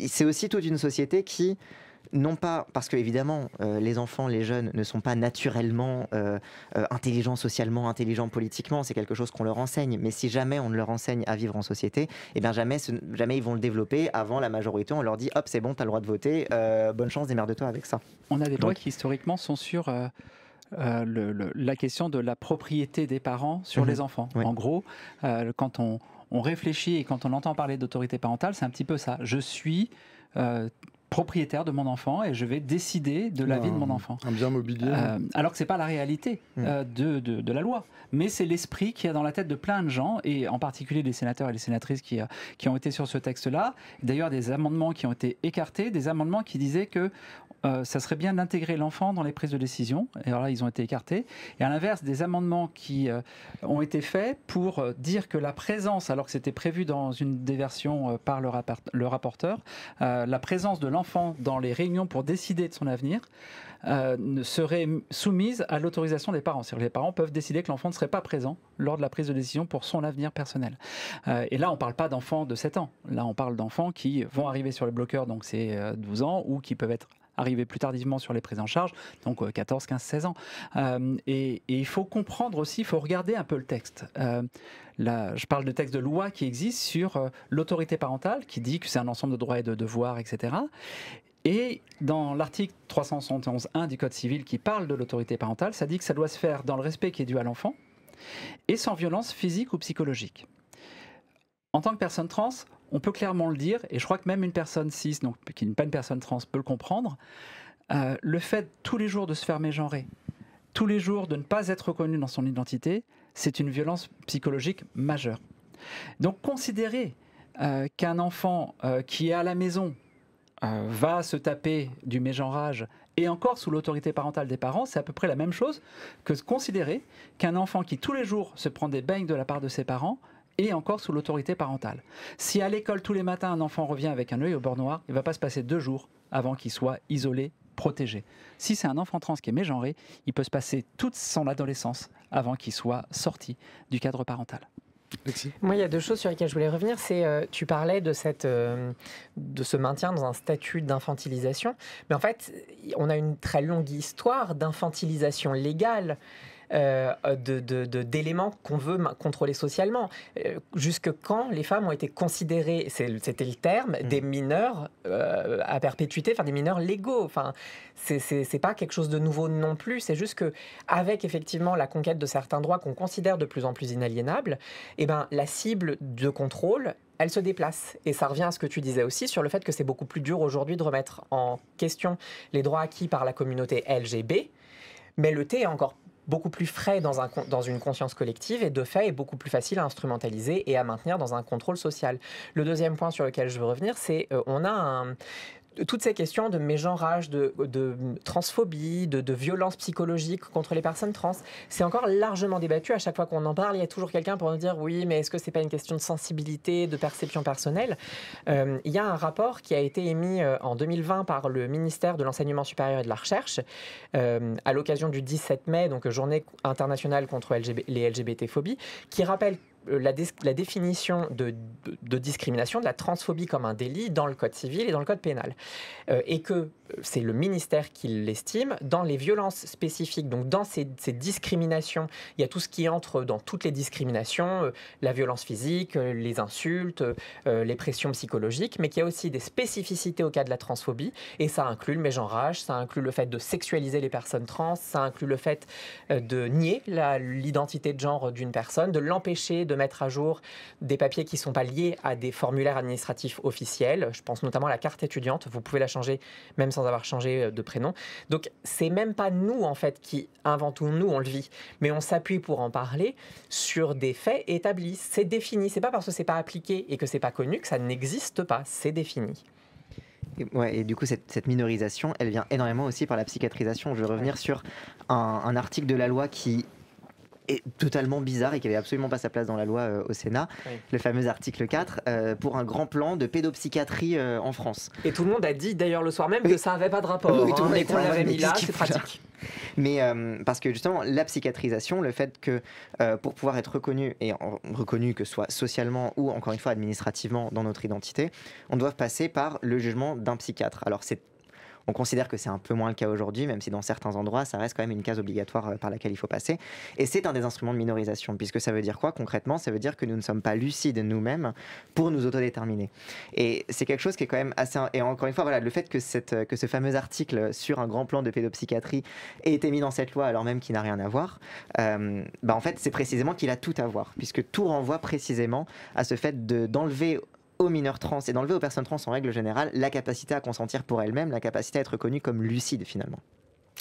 Speaker 3: c'est aussi toute une société qui, non pas parce que évidemment les enfants, les jeunes ne sont pas naturellement intelligents socialement, intelligents politiquement, c'est quelque chose qu'on leur enseigne, mais si jamais on ne leur enseigne à vivre en société, et bien jamais ils vont le développer avant la majorité, on leur dit hop c'est bon, t'as le droit de voter, bonne chance, démerde-toi avec ça.
Speaker 4: On a des lois qui historiquement sont sur la question de la propriété des parents sur les enfants. Oui. En gros, quand on réfléchit et quand on entend parler d'autorité parentale, c'est un petit peu ça. Je suis propriétaire de mon enfant et je vais décider de la vie de mon enfant.
Speaker 1: Un bien mobilier.
Speaker 4: Alors que ce n'est pas la réalité de la loi. Mais c'est l'esprit qu'il y a dans la tête de plein de gens, et en particulier des sénateurs et des sénatrices qui ont été sur ce texte-là. D'ailleurs, des amendements qui ont été écartés, des amendements qui disaient que ça serait bien d'intégrer l'enfant dans les prises de décision. Et alors là, ils ont été écartés. Et à l'inverse, des amendements qui ont été faits pour dire que la présence, alors que c'était prévu dans une des versions par le rapporteur, la présence de l'enfant dans les réunions pour décider de son avenir serait soumise à l'autorisation des parents. C'est-à-dire que les parents peuvent décider que l'enfant ne serait pas présent lors de la prise de décision pour son avenir personnel. Et là, on ne parle pas d'enfants de 7 ans. Là, on parle d'enfants qui vont arriver sur le bloqueur, donc c'est 12 ans, ou qui peuvent être arriver plus tardivement sur les prises en charge, donc 14, 15, 16 ans. Et il faut comprendre aussi, il faut regarder un peu le texte. Là, je parle de texte de loi qui existe sur l'autorité parentale, qui dit que c'est un ensemble de droits et de devoirs, etc. Et dans l'article 371.1 du Code civil qui parle de l'autorité parentale, ça dit que ça doit se faire dans le respect qui est dû à l'enfant et sans violence physique ou psychologique. En tant que personne trans, on peut clairement le dire, et je crois que même une personne cis, donc qui n'est pas une personne trans, peut le comprendre, le fait tous les jours de se faire mégenrer, tous les jours de ne pas être reconnu dans son identité, c'est une violence psychologique majeure. Donc considérer qu'un enfant qui est à la maison va se taper du mégenrage et encore sous l'autorité parentale des parents, c'est à peu près la même chose que considérer qu'un enfant qui tous les jours se prend des beignes de la part de ses parents et encore sous l'autorité parentale. Si à l'école, tous les matins, un enfant revient avec un œil au bord noir, il ne va pas se passer 2 jours avant qu'il soit isolé, protégé. Si c'est un enfant trans qui est mégenré, il peut se passer toute son adolescence avant qu'il soit sorti du cadre parental.
Speaker 1: Alexis.
Speaker 5: Moi, il y a 2 choses sur lesquelles je voulais revenir. C'est, tu parlais de ce maintien dans un statut d'infantilisation. Mais en fait, on a une très longue histoire d'infantilisation légale d'éléments qu'on veut contrôler socialement. Jusque quand les femmes ont été considérées, c'était le terme, des mineurs à perpétuité, enfin des mineurs légaux. Enfin, c'est pas quelque chose de nouveau non plus. C'est juste que avec effectivement la conquête de certains droits qu'on considère de plus en plus inaliénables, eh ben la cible de contrôle, elle se déplace. Et ça revient à ce que tu disais aussi sur le fait que c'est beaucoup plus dur aujourd'hui de remettre en question les droits acquis par la communauté LGB. Mais le thé est encore beaucoup plus frais dans une conscience collective et de fait est beaucoup plus facile à instrumentaliser et à maintenir dans un contrôle social. Le deuxième point sur lequel je veux revenir, c'est on a toutes ces questions de mégenrage, de transphobie, de violence psychologique contre les personnes trans, c'est encore largement débattu. À chaque fois qu'on en parle, il y a toujours quelqu'un pour nous dire oui, mais est-ce que c'est pas une question de sensibilité, de perception personnelle? Il y a un rapport qui a été émis en 2020 par le ministère de l'Enseignement supérieur et de la Recherche à l'occasion du 17 mai, donc Journée internationale contre les LGBT-phobies, qui rappelle la définition de discrimination, de la transphobie comme un délit dans le code civil et dans le code pénal. Et que c'est le ministère qui l'estime, dans les violences spécifiques, donc dans ces discriminations, il y a tout ce qui entre dans toutes les discriminations, la violence physique, les insultes, les pressions psychologiques, mais qu'il y a aussi des spécificités au cas de la transphobie, et ça inclut le mégenrage, ça inclut le fait de sexualiser les personnes trans, ça inclut le fait de nier l'identité de genre d'une personne, de l'empêcher de mettre à jour des papiers qui ne sont pas liés à des formulaires administratifs officiels. Je pense notamment à la carte étudiante. Vous pouvez la changer même sans avoir changé de prénom. Donc, c'est même pas nous, en fait, qui inventons, nous, on le vit. Mais on s'appuie pour en parler sur des faits établis. C'est défini. C'est pas parce que c'est pas appliqué et que c'est pas connu que ça n'existe pas. C'est défini.
Speaker 3: Et du coup, cette minorisation, elle vient énormément aussi par la psychiatrisation. Je veux revenir sur un article de la loi qui est totalement bizarre et qui n'avait absolument pas sa place dans la loi au Sénat, le fameux article 4, pour un grand plan de pédopsychiatrie en France.
Speaker 5: Et tout le monde a dit d'ailleurs le soir même que ça n'avait pas de rapport, et qu'on l'avait mis là, c'est pratique.
Speaker 3: Mais parce que justement, la psychiatrisation, le fait que pour pouvoir être reconnu, et reconnu que ce soit socialement ou encore une fois administrativement dans notre identité, on doit passer par le jugement d'un psychiatre. Alors on considère que c'est un peu moins le cas aujourd'hui, même si dans certains endroits, ça reste quand même une case obligatoire par laquelle il faut passer. Et c'est un des instruments de minorisation, puisque ça veut dire quoi concrètement? Ça veut dire que nous ne sommes pas lucides nous-mêmes pour nous autodéterminer. Et c'est quelque chose qui est quand même assez... Et encore une fois, voilà, le fait que ce fameux article sur un grand plan de pédopsychiatrie ait été mis dans cette loi, alors même qu'il n'a rien à voir, en fait, c'est précisément qu'il a tout à voir, puisque tout renvoie précisément à ce fait d'enlever aux mineurs trans et d'enlever aux personnes trans en règle générale la capacité à consentir pour elles-mêmes, la capacité à être reconnue comme lucide finalement.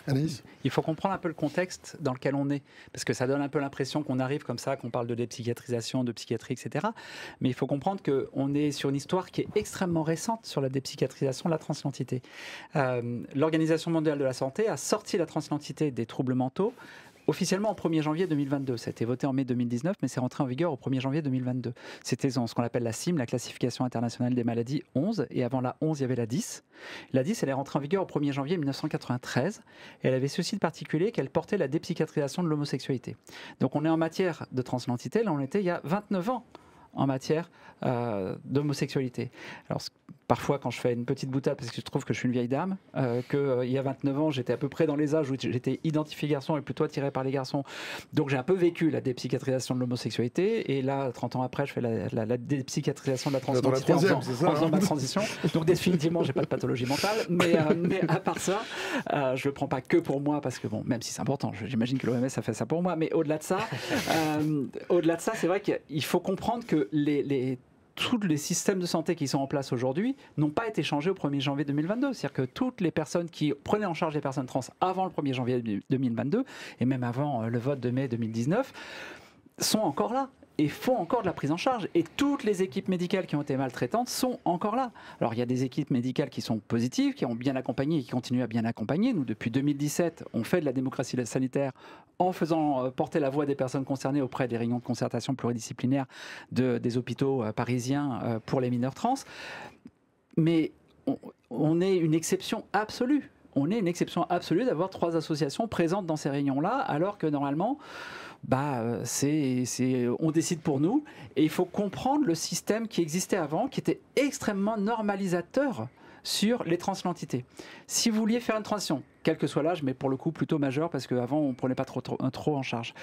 Speaker 1: Anaïs ?
Speaker 4: Il faut comprendre un peu le contexte dans lequel on est, parce que ça donne un peu l'impression qu'on arrive comme ça, qu'on parle de dépsychiatrisation, de psychiatrie, etc. Mais il faut comprendre qu'on est sur une histoire qui est extrêmement récente sur la dépsychiatrisation de la transidentité. L'Organisation mondiale de la santé a sorti la transidentité des troubles mentaux officiellement au 1er janvier 2022. Ça a été voté en mai 2019, mais c'est rentré en vigueur au 1er janvier 2022. C'était ce qu'on appelle la CIM, la Classification internationale des maladies 11, et avant la 11, il y avait la 10. La 10, elle est rentrée en vigueur au 1er janvier 1993, et elle avait ceci de particulier qu'elle portait la dépsychiatrisation de l'homosexualité. Donc on est en matière de transidentité, là on était il y a 29 ans en matière d'homosexualité. Alors parfois quand je fais une petite boutade parce que je trouve que je suis une vieille dame, qu'il y a 29 ans j'étais à peu près dans les âges où j'étais identifié garçon et plutôt attiré par les garçons, donc j'ai un peu vécu la dépsychiatrisation de l'homosexualité, et là 30 ans après je fais la dépsychiatrisation de la transidentité en faisant ma transition, donc définitivement j'ai pas de pathologie mentale, mais à part ça je le prends pas que pour moi, parce que bon, même si c'est important, j'imagine que l'OMS a fait ça pour moi, mais au-delà de ça c'est vrai qu'il faut comprendre que tous les systèmes de santé qui sont en place aujourd'hui n'ont pas été changés au 1er janvier 2022. C'est-à-dire que toutes les personnes qui prenaient en charge les personnes trans avant le 1er janvier 2022, et même avant le vote de mai 2019, sont encore là et font encore de la prise en charge. Et toutes les équipes médicales qui ont été maltraitantes sont encore là. Alors il y a des équipes médicales qui sont positives, qui ont bien accompagné et qui continuent à bien accompagner. Nous, depuis 2017, on fait de la démocratie sanitaire en faisant porter la voix des personnes concernées auprès des réunions de concertation pluridisciplinaires des hôpitaux parisiens pour les mineurs trans. Mais on est une exception absolue. On est une exception absolue d'avoir 3 associations présentes dans ces réunions-là, alors que normalement... on décide pour nous, et il faut comprendre le système qui existait avant, qui était extrêmement normalisateur sur les transidentités. Si vous vouliez faire une transition, quel que soit l'âge, mais pour le coup plutôt majeur, parce qu'avant on ne prenait pas trop en charge.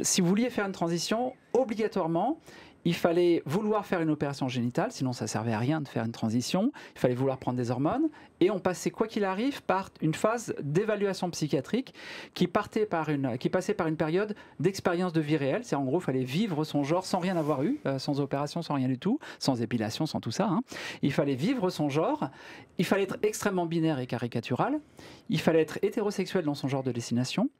Speaker 4: Si vous vouliez faire une transition, obligatoirement, il fallait vouloir faire une opération génitale, sinon ça ne servait à rien de faire une transition. Il fallait vouloir prendre des hormones. Et on passait, quoi qu'il arrive, par une phase d'évaluation psychiatrique qui passait par une période d'expérience de vie réelle. C'est en gros, il fallait vivre son genre sans rien avoir eu, sans opération, sans rien du tout, sans épilation, sans tout ça. Hein. Il fallait vivre son genre. Il fallait être extrêmement binaire et caricatural. Il fallait être hétérosexuel dans son genre de destination.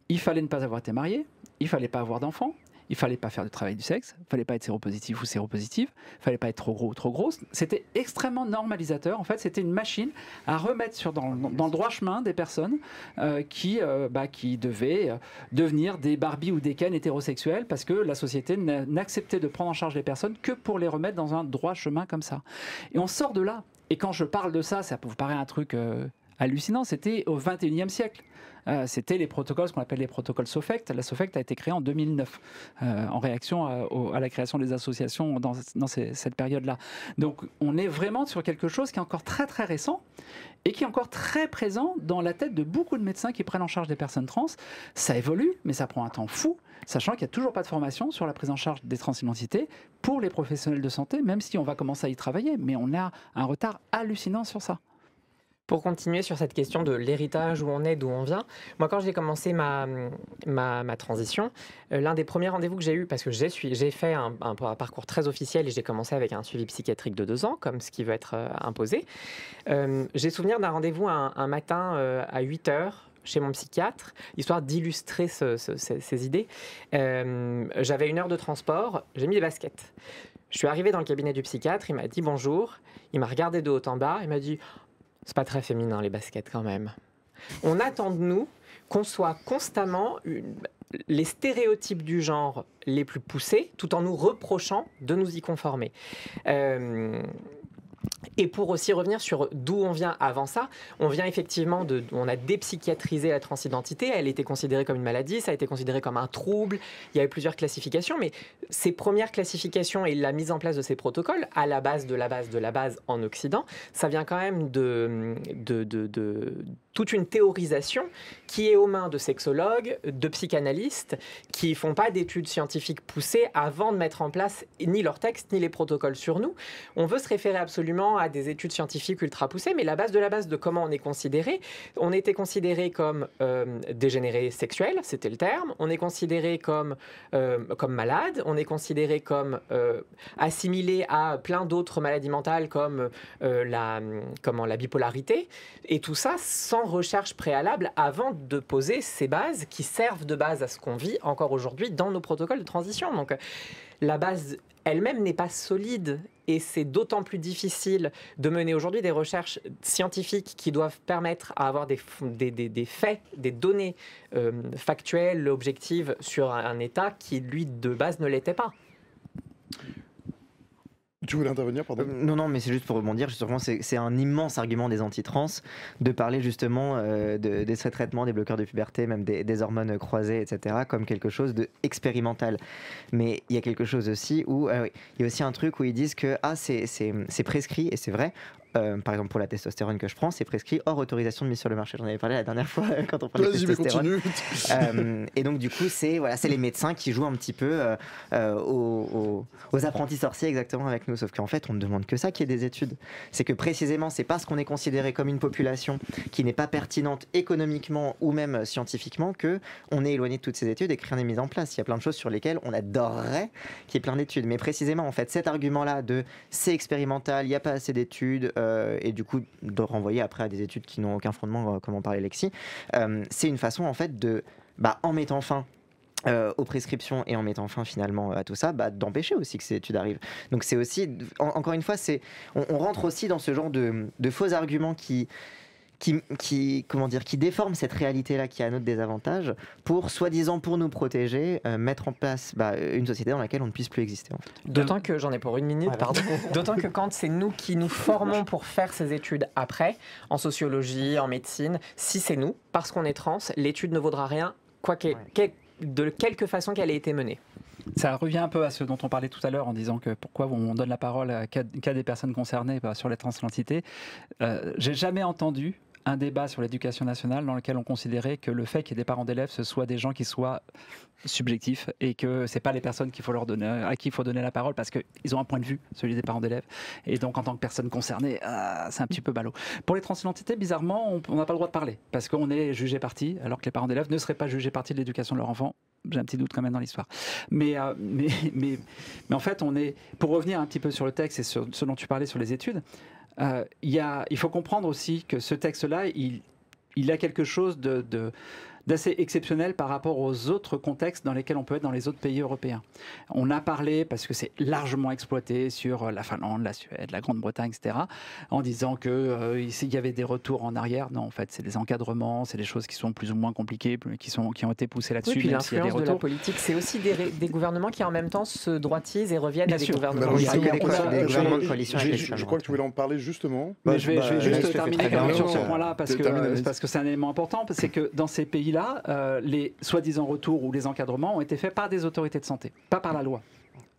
Speaker 4: Il fallait ne pas avoir été marié. Il fallait pas avoir d'enfant. Il ne fallait pas faire de travail du sexe, il ne fallait pas être séropositif ou séropositive, il ne fallait pas être trop gros ou trop grosse. C'était extrêmement normalisateur. En fait, c'était une machine à remettre dans le droit chemin des personnes qui devaient devenir des Barbie ou des Ken hétérosexuels parce que la société n'acceptait de prendre en charge les personnes que pour les remettre dans un droit chemin comme ça. Et on sort de là. Et quand je parle de ça, ça peut vous paraître un truc hallucinant, c'était au XXIe siècle. C'était les protocoles, ce qu'on appelle les protocoles SOFECT. La SOFECT a été créée en 2009 en réaction à la création des associations dans cette période-là. Donc on est vraiment sur quelque chose qui est encore très très récent et qui est encore très présent dans la tête de beaucoup de médecins qui prennent en charge des personnes trans. Ça évolue, mais ça prend un temps fou, sachant qu'il n'y a toujours pas de formation sur la prise en charge des transidentités pour les professionnels de santé, même si on va commencer à y travailler, mais on a un retard hallucinant sur ça.
Speaker 5: Pour continuer sur cette question de l'héritage, où on est, d'où on vient, moi quand j'ai commencé ma transition, l'un des premiers rendez-vous que j'ai eu, parce que j'ai fait un parcours très officiel et j'ai commencé avec un suivi psychiatrique de 2 ans, comme ce qui veut être imposé, j'ai souvenir d'un rendez-vous un matin à 8h, chez mon psychiatre, histoire d'illustrer ces idées. J'avais 1 heure de transport, j'ai mis les baskets. Je suis arrivé dans le cabinet du psychiatre, il m'a dit bonjour, il m'a regardé de haut en bas, il m'a dit « c'est pas très féminin les baskets quand même ». On attend de nous qu'on soit constamment les stéréotypes du genre les plus poussés, tout en nous reprochant de nous y conformer. Et pour aussi revenir sur d'où on vient avant ça, on vient effectivement on a dépsychiatrisé la transidentité, elle était considérée comme une maladie, ça a été considéré comme un trouble, il y avait plusieurs classifications, mais ces premières classifications et la mise en place de ces protocoles, à la base de la base en Occident, ça vient quand même de toute une théorisation qui est aux mains de sexologues, de psychanalystes, qui ne font pas d'études scientifiques poussées avant de mettre en place ni leurs textes, ni les protocoles sur nous. On veut se référer absolument à des études scientifiques ultra poussées, mais la base de comment on est considéré, on était considéré comme dégénéré sexuel, c'était le terme, on est considéré comme malade, on est considéré comme assimilé à plein d'autres maladies mentales comme la bipolarité, et tout ça sans recherche préalable avant de poser ces bases qui servent de base à ce qu'on vit encore aujourd'hui dans nos protocoles de transition. Donc la base elle-même n'est pas solide et c'est d'autant plus difficile de mener aujourd'hui des recherches scientifiques qui doivent permettre à avoir des faits, des données factuelles, objectives sur un état qui, lui, de base ne l'était pas.
Speaker 1: Tu voulais intervenir, pardon ?
Speaker 3: Non, mais c'est juste pour rebondir. Justement, c'est un immense argument des anti-trans de parler justement de ces traitements, des bloqueurs de puberté, même des hormones croisées, etc., comme quelque chose d'expérimental. Mais il y a quelque chose aussi où il y a aussi un truc où ils disent que c'est prescrit, et c'est vrai. Par exemple, pour la testostérone que je prends, c'est prescrit hors autorisation de mise sur le marché. J'en avais parlé la dernière fois quand on parlait de testostérone. Et donc, du coup, c'est les médecins qui jouent un petit peu aux apprentis sorciers exactement avec nous. Sauf qu'en fait, on ne demande que ça, qu'il y ait des études. C'est que précisément, c'est parce qu'on est considéré comme une population qui n'est pas pertinente économiquement ou même scientifiquement qu'on est éloigné de toutes ces études et que rien n'est mis en place. Il y a plein de choses sur lesquelles on adorerait qu'il y ait plein d'études. Mais précisément, en fait, cet argument-là de c'est expérimental, il n'y a pas assez d'études, et du coup de renvoyer après à des études qui n'ont aucun fondement, comme en parlait Lexi, c'est une façon en fait en mettant fin aux prescriptions et en mettant fin finalement à tout ça, d'empêcher aussi que ces études arrivent. Donc c'est aussi, encore une fois, on rentre aussi dans ce genre de faux arguments qui déforme cette réalité-là qui a à notre désavantage pour, soi-disant, pour nous protéger, mettre en place une société dans laquelle on ne puisse plus exister. En fait.
Speaker 5: D'autant que, j'en ai pour 1 minute, pardon, d'autant que quand c'est nous qui nous formons pour faire ces études après, en sociologie, en médecine, si c'est nous, parce qu'on est trans, l'étude ne vaudra rien, de quelque façon qu'elle ait été menée.
Speaker 4: Ça revient un peu à ce dont on parlait tout à l'heure en disant que pourquoi on donne la parole qu'à des personnes concernées sur les transidentités. J'ai jamais entendu un débat sur l'éducation nationale dans lequel on considérait que le fait qu'il y ait des parents d'élèves, ce soit des gens qui soient subjectifs et que c'est pas les personnes à qui il faut donner la parole parce qu'ils ont un point de vue, celui des parents d'élèves. Et donc en tant que personne concernée, c'est un petit peu ballot. Pour les transidentités, bizarrement, on n'a pas le droit de parler parce qu'on est jugé partie, alors que les parents d'élèves ne seraient pas jugés partie de l'éducation de leur enfant. J'ai un petit doute quand même dans l'histoire. Mais en fait, pour revenir un petit peu sur le texte et sur ce dont tu parlais sur les études, il faut comprendre aussi que ce texte-là, il a quelque chose d'assez exceptionnel par rapport aux autres contextes dans lesquels on peut être dans les autres pays européens. On a parlé, parce que c'est largement exploité sur la Finlande, la Suède, la Grande-Bretagne, etc., en disant qu'il y avait des retours en arrière. Non, en fait, c'est des encadrements, c'est des choses qui sont plus ou moins compliquées, qui ont été poussées là-dessus.
Speaker 5: Oui, puis l'influence de la politique, c'est aussi des gouvernements qui en même temps se droitisent et reviennent à des gouvernements.
Speaker 3: Alors, je
Speaker 1: crois que tu voulais en parler justement.
Speaker 4: Mais je vais juste terminer sur ce point-là, parce que c'est un élément important, c'est que dans ces pays-là, les soi-disant retours ou les encadrements ont été faits par des autorités de santé, pas par la loi.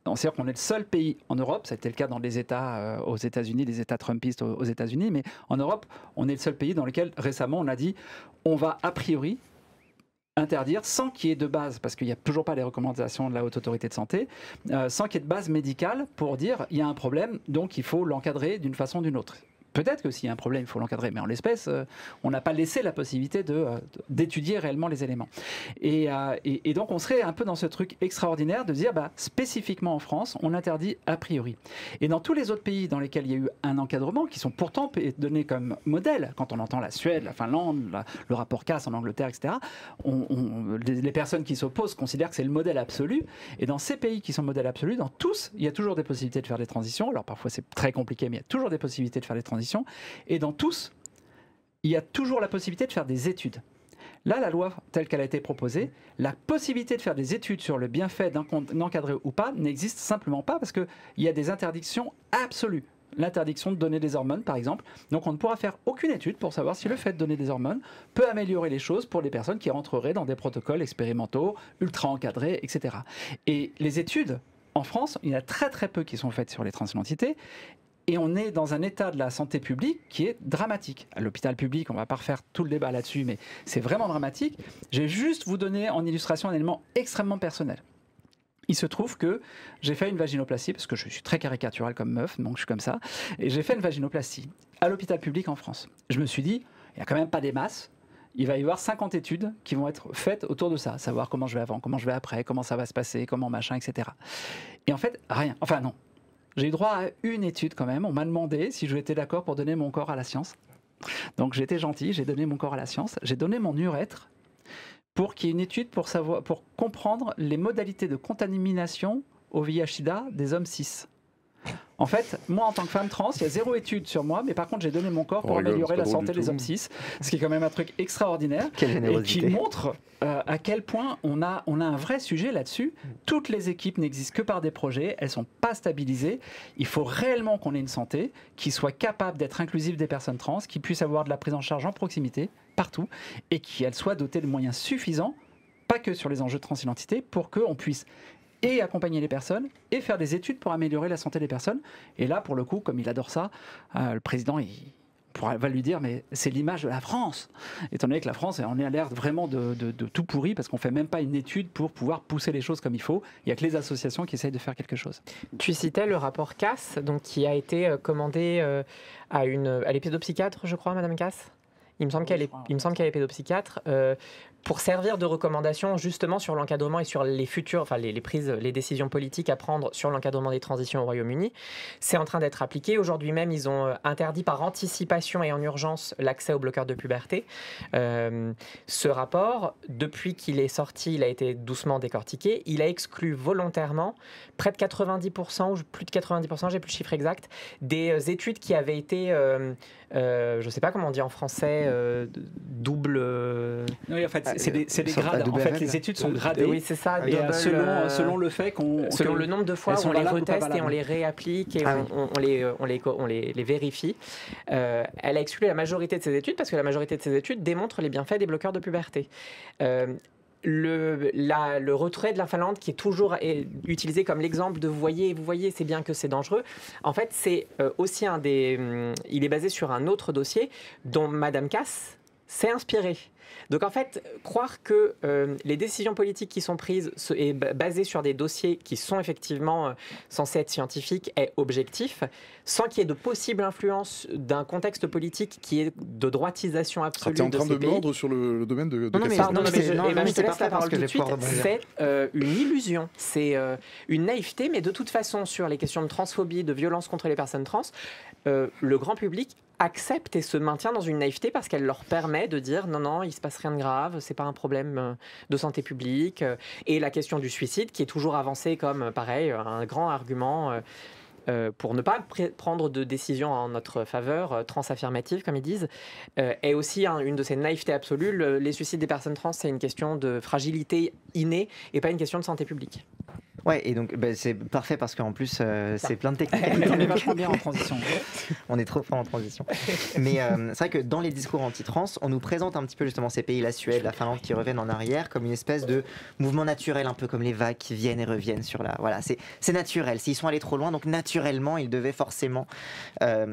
Speaker 4: C'est-à-dire qu'on est le seul pays en Europe, ça a été le cas dans les États aux États-Unis, les États trumpistes aux États-Unis, mais en Europe, on est le seul pays dans lequel récemment on a dit on va a priori interdire sans qu'il y ait de base, parce qu'il n'y a toujours pas les recommandations de la Haute Autorité de Santé, sans qu'il y ait de base médicale pour dire il y a un problème, donc il faut l'encadrer d'une façon ou d'une autre. Peut-être que s'il y a un problème, il faut l'encadrer, mais en l'espèce, on n'a pas laissé la possibilité d'étudier réellement les éléments. Et donc, on serait un peu dans ce truc extraordinaire de dire, spécifiquement en France, on interdit a priori. Et dans tous les autres pays dans lesquels il y a eu un encadrement, qui sont pourtant donnés comme modèle, quand on entend la Suède, la Finlande, le rapport Cass en Angleterre, etc., les personnes qui s'opposent considèrent que c'est le modèle absolu. Et dans ces pays qui sont modèles absolus, dans tous, il y a toujours des possibilités de faire des transitions. Alors parfois, c'est très compliqué, mais il y a toujours des possibilités de faire des transitions. Et dans tous, il y a toujours la possibilité de faire des études. Là, la loi telle qu'elle a été proposée, la possibilité de faire des études sur le bienfait d'encadrer ou pas n'existe simplement pas parce qu'il y a des interdictions absolues. L'interdiction de donner des hormones, par exemple. Donc on ne pourra faire aucune étude pour savoir si le fait de donner des hormones peut améliorer les choses pour les personnes qui rentreraient dans des protocoles expérimentaux, ultra encadrés, etc. Et les études, en France, il y en a très très peu qui sont faites sur les transidentités. Et on est dans un état de la santé publique qui est dramatique. À l'hôpital public, on ne va pas refaire tout le débat là-dessus, mais c'est vraiment dramatique. Je vais juste vous donner en illustration un élément extrêmement personnel. Il se trouve que j'ai fait une vaginoplastie, parce que je suis très caricatural comme meuf, donc je suis comme ça, et j'ai fait une vaginoplastie à l'hôpital public en France. Je me suis dit, il n'y a quand même pas des masses. Il va y avoir 50 études qui vont être faites autour de ça, savoir comment je vais avant, comment je vais après, comment ça va se passer, comment machin, etc. Et en fait, rien. Enfin non. J'ai eu droit à une étude quand même. On m'a demandé si je étais d'accord pour donner mon corps à la science. Donc j'ai été gentil, j'ai donné mon corps à la science. J'ai donné mon urètre pour qu'il y ait une étude pour comprendre les modalités de contamination au VIH/SIDA des hommes cis. En fait, moi en tant que femme trans, il y a 0 étude sur moi, mais par contre j'ai donné mon corps pour améliorer la santé des hommes cis, ce qui est quand même un truc extraordinaire et qui montre à quel point on a un vrai sujet là-dessus. Toutes les équipes n'existent que par des projets, elles sont pas stabilisées. Il faut réellement qu'on ait une santé qui soit capable d'être inclusive des personnes trans, qui puisse avoir de la prise en charge en proximité partout et qu'elle soit dotée de moyens suffisants, pas que sur les enjeux de transidentité, pour qu'on puisse et accompagner les personnes et faire des études pour améliorer la santé des personnes. Et là, pour le coup, comme il adore ça, le président, va lui dire, mais c'est l'image de la France. Étant donné que la France, on est à l'air vraiment de tout pourri parce qu'on ne fait même pas une étude pour pouvoir pousser les choses comme il faut. Il n'y a que les associations qui essayent de faire quelque chose.
Speaker 5: Tu citais le rapport Cass, donc, qui a été commandé à les pédopsychiatres, je crois, Madame Cass. Il me semble qu'elle est pédopsychiatre. Pour servir de recommandation justement sur l'encadrement et sur les futures, enfin les décisions politiques à prendre sur l'encadrement des transitions au Royaume-Uni. C'est en train d'être appliqué. Aujourd'hui même, ils ont interdit par anticipation et en urgence l'accès aux bloqueurs de puberté. Ce rapport, depuis qu'il est sorti, il a été doucement décortiqué. Il a exclu volontairement près de 90% ou plus de 90%, j'ai plus le chiffre exact, des études qui avaient été, je ne sais pas comment on dit en français, double...
Speaker 4: Oui, en fait, c'est des grades. En fait, les études sont gradées.
Speaker 5: Oui, c'est ça.
Speaker 4: Et selon le fait
Speaker 5: selon le nombre de fois où on les reteste et on les réapplique et on les vérifie. Elle a exclu la majorité de ces études parce que la majorité de ces études démontrent les bienfaits des bloqueurs de puberté. le retrait de la Finlande, qui est toujours utilisé comme l'exemple de vous voyez, c'est bien que c'est dangereux. En fait, c'est aussi il est basé sur un autre dossier dont Madame Cass s'est inspirée. Donc en fait, croire que les décisions politiques qui sont prises est basées sur des dossiers qui sont effectivement censés être scientifiques est objectif, sans qu'il y ait de possible influence d'un contexte politique qui est de droitisation absolue de ces pays.
Speaker 1: Tu es en train de mordre sur le domaine de
Speaker 5: je te laisse la parole tout de suite. C'est une illusion, c'est une naïveté, mais de toute façon, sur les questions de transphobie, de violence contre les personnes trans, le grand public accepte et se maintient dans une naïveté parce qu'elle leur permet de dire non, il se passe rien de grave, c'est pas un problème de santé publique. Et la question du suicide, qui est toujours avancée comme, pareil, un grand argument pour ne pas prendre de décision en notre faveur, transaffirmative, comme ils disent, est aussi une de ces naïvetés absolues. Les suicides des personnes trans, c'est une question de fragilité innée et pas une question de santé publique.
Speaker 3: Ouais, et donc c'est parfait parce qu'en plus, c'est plein de techniques.
Speaker 4: On est vachement bien en transition.
Speaker 3: On est trop fort en transition. Mais c'est vrai que dans les discours anti-trans, on nous présente un petit peu justement ces pays, la Suède, la Finlande, qui reviennent en arrière, comme une espèce de mouvement naturel, un peu comme les vagues qui viennent et reviennent sur la... Voilà, c'est naturel. S'ils sont allés trop loin, donc naturellement, ils devaient forcément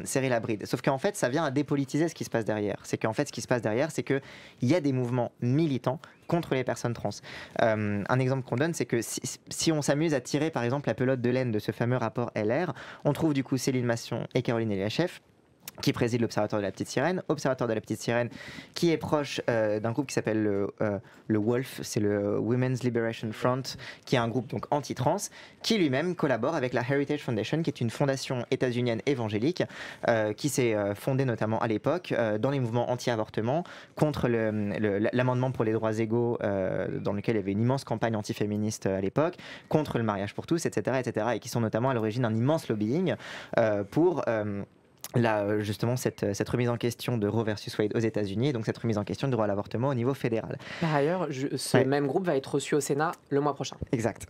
Speaker 3: serrer la bride. Sauf qu'en fait, ça vient à dépolitiser ce qui se passe derrière. C'est qu'en fait, ce qui se passe derrière, c'est qu'il y a des mouvements militants contre les personnes trans. Un exemple qu'on donne, c'est que si on s'amuse à tirer par exemple la pelote de laine de ce fameux rapport LR, on trouve du coup Céline Masson et Caroline Eliachef, qui préside l'Observatoire de la Petite Sirène. Observatoire de la Petite Sirène, qui est proche d'un groupe qui s'appelle le WOLF, c'est le Women's Liberation Front, qui est un groupe donc anti-trans, qui lui-même collabore avec la Heritage Foundation, qui est une fondation états-unienne évangélique, qui s'est fondée notamment à l'époque dans les mouvements anti-avortement, contre l'amendement pour les droits égaux, dans lequel il y avait une immense campagne antiféministe à l'époque, contre le mariage pour tous, etc., et qui sont notamment à l'origine d'un immense lobbying pour... justement, cette remise en question de Roe versus Wade aux États-Unis, et donc cette remise en question du droit à l'avortement au niveau fédéral.
Speaker 5: Par ailleurs, ce même groupe va être reçu au Sénat le mois prochain.
Speaker 3: Exact.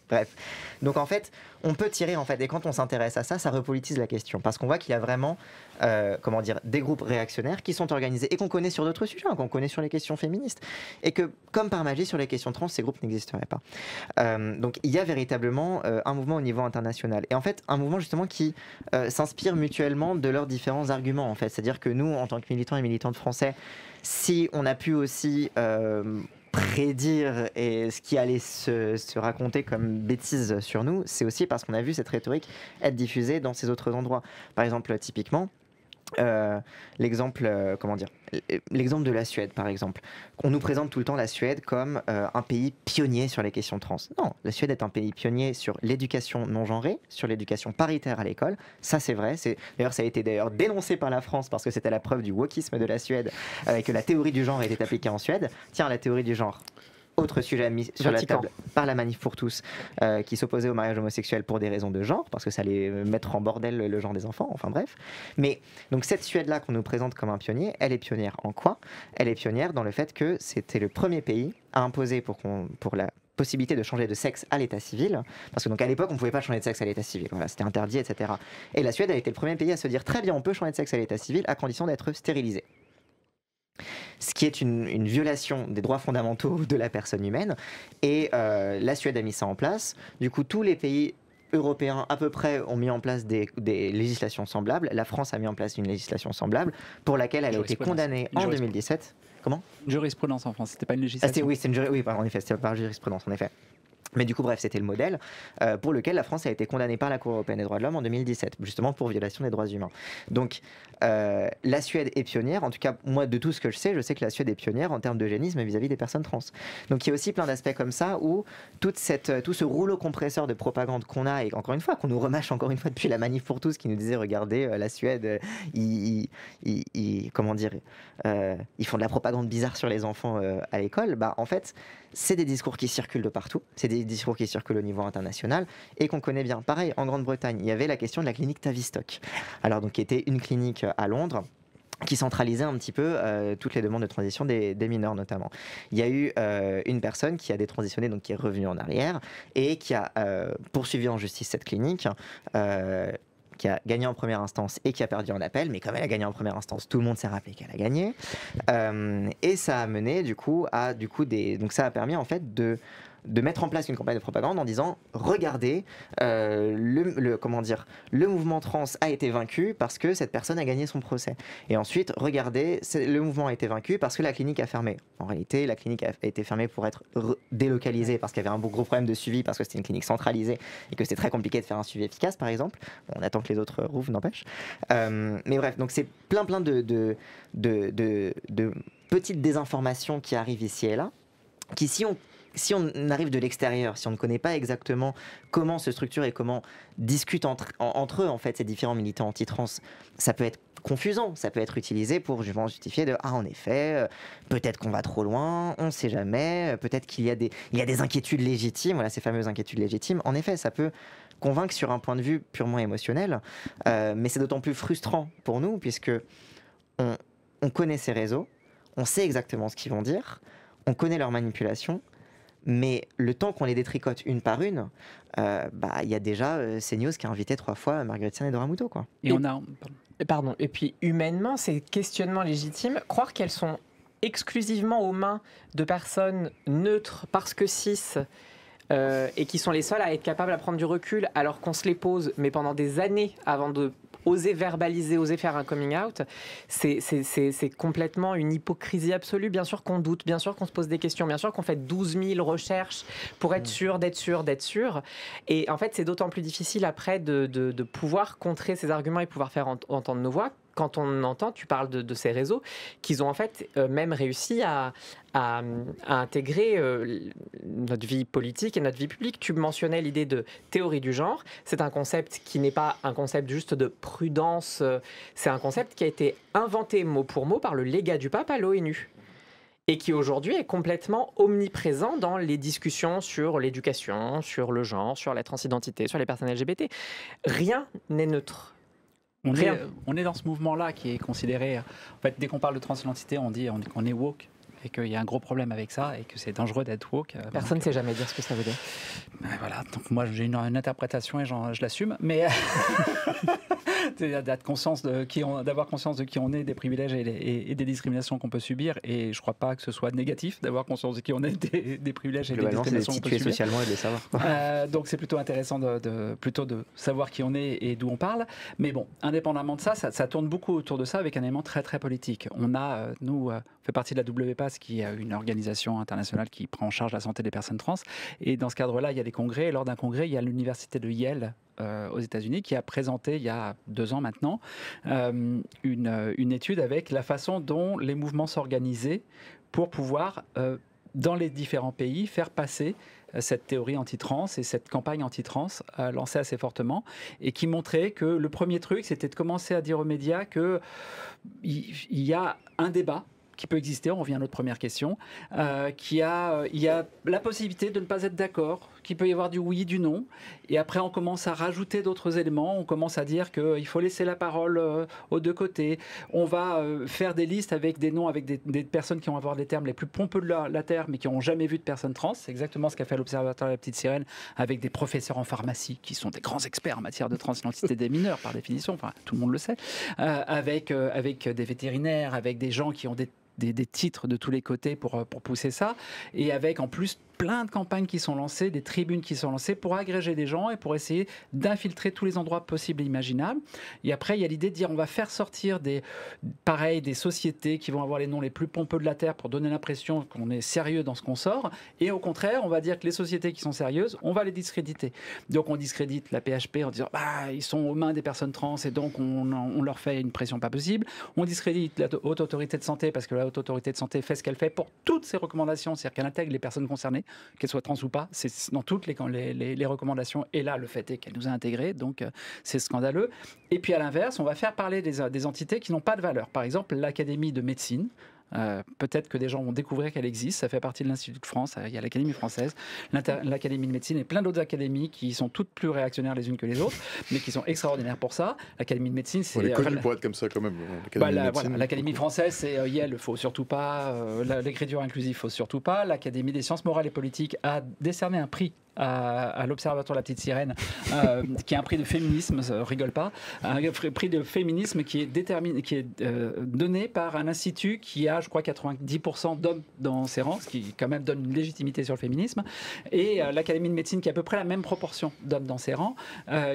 Speaker 3: Bref. Donc en fait, on peut tirer en fait, et quand on s'intéresse à ça, ça repolitise la question, parce qu'on voit qu'il y a vraiment, des groupes réactionnaires qui sont organisés et qu'on connaît sur d'autres sujets, qu'on connaît sur les questions féministes, et que comme par magie sur les questions trans, ces groupes n'existeraient pas. Donc il y a véritablement un mouvement au niveau international, et en fait un mouvement justement qui s'inspire mutuellement de leurs différents arguments. En fait, c'est-à-dire que nous, en tant que militants et militantes français, si on a pu aussi prédire et ce qui allait se raconter comme bêtises sur nous, c'est aussi parce qu'on a vu cette rhétorique être diffusée dans ces autres endroits. Par exemple, typiquement, l'exemple de la Suède, par exemple. On nous présente tout le temps la Suède comme un pays pionnier sur les questions trans. Non, la Suède est un pays pionnier sur l'éducation non genrée, sur l'éducation paritaire à l'école. Ça, c'est vrai. D'ailleurs, ça a été dénoncé par la France parce que c'était la preuve du wokisme de la Suède, que la théorie du genre était appliquée en Suède. Tiens, la théorie du genre. Autre sujet mis sur la table par la Manif pour tous, qui s'opposait au mariage homosexuel pour des raisons de genre, parce que ça allait mettre en bordel le genre des enfants, enfin bref. Mais donc cette Suède-là qu'on nous présente comme un pionnier, elle est pionnière en quoi? Elle est pionnière dans le fait que c'était le premier pays à imposer pour la possibilité de changer de sexe à l'état civil, parce que donc à l'époque on ne pouvait pas changer de sexe à l'état civil, voilà, c'était interdit, etc. Et la Suède a été le premier pays à se dire très bien, on peut changer de sexe à l'état civil à condition d'être stérilisé. Ce qui est une violation des droits fondamentaux de la personne humaine. Et la Suède a mis ça en place. Du coup, tous les pays européens à peu près ont mis en place des législations semblables. La France a mis en place une législation semblable pour laquelle elle a été condamnée en 2017. Comment ?
Speaker 4: Une jurisprudence en France, c'était pas une législation.
Speaker 3: Oui, en effet, c'était par jurisprudence, en effet. Mais du coup, bref, c'était le modèle pour lequel la France a été condamnée par la Cour européenne des droits de l'homme en 2017, justement pour violation des droits humains. Donc, la Suède est pionnière. En tout cas, moi, de tout ce que je sais que la Suède est pionnière en termes d'eugénisme vis-à-vis des personnes trans. Donc, il y a aussi plein d'aspects comme ça où tout ce rouleau compresseur de propagande qu'on a, et encore une fois, qu'on nous remâche encore une fois depuis la Manif pour tous, qui nous disait, regardez, la Suède, ils font de la propagande bizarre sur les enfants à l'école. Bah, en fait, c'est des discours qui circulent de partout. C'est des discours qui circulent au niveau international et qu'on connaît bien. Pareil, en Grande-Bretagne, il y avait la question de la clinique Tavistock. Alors, donc, qui était une clinique à Londres qui centralisait un petit peu toutes les demandes de transition des mineurs notamment. Il y a eu une personne qui a détransitionné, donc qui est revenue en arrière et qui a poursuivi en justice cette clinique qui a gagné en première instance et qui a perdu en appel, mais comme elle a gagné en première instance, tout le monde s'est rappelé qu'elle a gagné. Et ça a mené donc ça a permis en fait de mettre en place une campagne de propagande en disant regardez, le mouvement trans a été vaincu parce que cette personne a gagné son procès. Et ensuite, regardez, le mouvement a été vaincu parce que la clinique a fermé. En réalité, la clinique a été fermée pour être délocalisée parce qu'il y avait un gros problème de suivi, parce que c'était une clinique centralisée et que c'était très compliqué de faire un suivi efficace, par exemple. On attend que les autres rouvrent, n'empêche. Mais bref, donc c'est plein de petites désinformations qui arrivent ici et là, qui si on arrive de l'extérieur, si on ne connaît pas exactement comment se structurent et comment discutent entre eux en fait ces différents militants anti-trans, ça peut être confusant, ça peut être utilisé pour justifier de en effet, peut-être qu'on va trop loin, on ne sait jamais, peut-être qu'il y a des inquiétudes légitimes, voilà ces fameuses inquiétudes légitimes. En effet, ça peut convaincre sur un point de vue purement émotionnel, mais c'est d'autant plus frustrant pour nous puisque on connaît ces réseaux, on sait exactement ce qu'ils vont dire, on connaît leurs manipulations. Mais le temps qu'on les détricote une par une, il y a déjà CNews qui a invité 3 fois Marguerite Sien et Dora Muto, quoi.
Speaker 5: Et puis humainement, ces questionnements légitimes, croire qu'elles sont exclusivement aux mains de personnes neutres parce que cis et qui sont les seules à être capables à prendre du recul alors qu'on se les pose, mais pendant des années avant de oser verbaliser, oser faire un coming out, c'est complètement une hypocrisie absolue. Bien sûr qu'on doute, bien sûr qu'on se pose des questions, bien sûr qu'on fait 12 000 recherches pour être sûr d'être sûr d'être sûr. Et en fait, c'est d'autant plus difficile après de pouvoir contrer ces arguments et pouvoir faire entendre nos voix quand on entend, tu parles de ces réseaux, qu'ils ont en fait même réussi à intégrer notre vie politique et notre vie publique. Tu mentionnais l'idée de théorie du genre. C'est un concept qui n'est pas un concept juste de prudence. C'est un concept qui a été inventé mot pour mot par le légat du pape à l'ONU et qui aujourd'hui est complètement omniprésent dans les discussions sur l'éducation, sur le genre, sur la transidentité, sur les personnes LGBT. Rien n'est neutre.
Speaker 4: On est dans ce mouvement-là qui est considéré... En fait, dès qu'on parle de transidentité, on dit qu'on est woke et qu'il y a un gros problème avec ça et que c'est dangereux d'être woke.
Speaker 5: Personne ne sait jamais dire ce que ça veut dire.
Speaker 4: Voilà, donc moi j'ai une interprétation et je l'assume, mais d'avoir conscience de qui on est, des privilèges et des discriminations qu'on peut subir, et je ne crois pas que ce soit négatif d'avoir conscience de qui on est, des privilèges et des discriminations qu'on peut subir.
Speaker 3: Socialement et de les savoir.
Speaker 4: Donc c'est plutôt intéressant plutôt de savoir qui on est et d'où on parle, mais bon, indépendamment de ça tourne beaucoup autour de ça avec un élément très très politique. On a, nous, fait partie de la WPAS, qui est une organisation internationale qui prend en charge la santé des personnes trans, et dans ce cadre-là, il y a des congrès, et lors d'un congrès, il y a l'université de Yale aux États-Unis qui a présenté il y a 2 ans maintenant une étude avec la façon dont les mouvements s'organisaient pour pouvoir dans les différents pays faire passer cette théorie anti-trans et cette campagne anti-trans lancée assez fortement, et qui montrait que le premier truc, c'était de commencer à dire aux médias qu'il y a un débat qui peut exister, on revient à notre première question, il y a la possibilité de ne pas être d'accord, qu'il peut y avoir du oui, du non, et après on commence à rajouter d'autres éléments, on commence à dire qu'il faut laisser la parole aux deux côtés, on va faire des listes avec des noms, avec des personnes qui vont avoir des termes les plus pompeux de la Terre, mais qui n'ont jamais vu de personnes trans. C'est exactement ce qu'a fait l'Observatoire de la Petite Sirène, avec des professeurs en pharmacie, qui sont des grands experts en matière de transidentité des mineurs, par définition, enfin tout le monde le sait, avec des vétérinaires, avec des gens qui ont des titres de tous les côtés pour pousser ça, et avec en plus plein de campagnes qui sont lancées, des tribunes qui sont lancées pour agréger des gens et pour essayer d'infiltrer tous les endroits possibles et imaginables. Et après, il y a l'idée de dire on va faire sortir des sociétés qui vont avoir les noms les plus pompeux de la Terre pour donner l'impression qu'on est sérieux dans ce qu'on sort, et au contraire, on va dire que les sociétés qui sont sérieuses, on va les discréditer. Donc on discrédite la PHP en disant ils sont aux mains des personnes trans et donc on leur fait une pression pas possible. On discrédite la Haute Autorité de Santé parce que la Haute Autorité de Santé fait ce qu'elle fait pour toutes ses recommandations, c'est-à-dire qu'elle intègre les personnes concernées, qu'elles soient trans ou pas, c'est dans toutes les recommandations, et là le fait est qu'elle nous a intégrés, donc c'est scandaleux. Et puis à l'inverse, on va faire parler des entités qui n'ont pas de valeur, par exemple l'Académie de médecine. Peut-être que des gens vont découvrir qu'elle existe, ça fait partie de l'Institut de France, il y a l'Académie française, l'Académie de médecine et plein d'autres académies qui sont toutes plus réactionnaires les unes que les autres, mais qui sont extraordinaires pour ça. L'Académie de médecine, c'est...
Speaker 1: On est connu pour être comme ça quand même.
Speaker 4: L'Académie française, c'est Yale, il ne faut surtout pas, l'écriture inclusive, il ne faut surtout pas. L'Académie des sciences morales et politiques a décerné un prix à l'Observatoire de la Petite Sirène, qui est un prix de féminisme, rigole pas, un prix de féminisme qui est donné par un institut qui a, je crois, 90% d'hommes dans ses rangs, ce qui quand même donne une légitimité sur le féminisme, et l'Académie de médecine qui a à peu près la même proportion d'hommes dans ses rangs,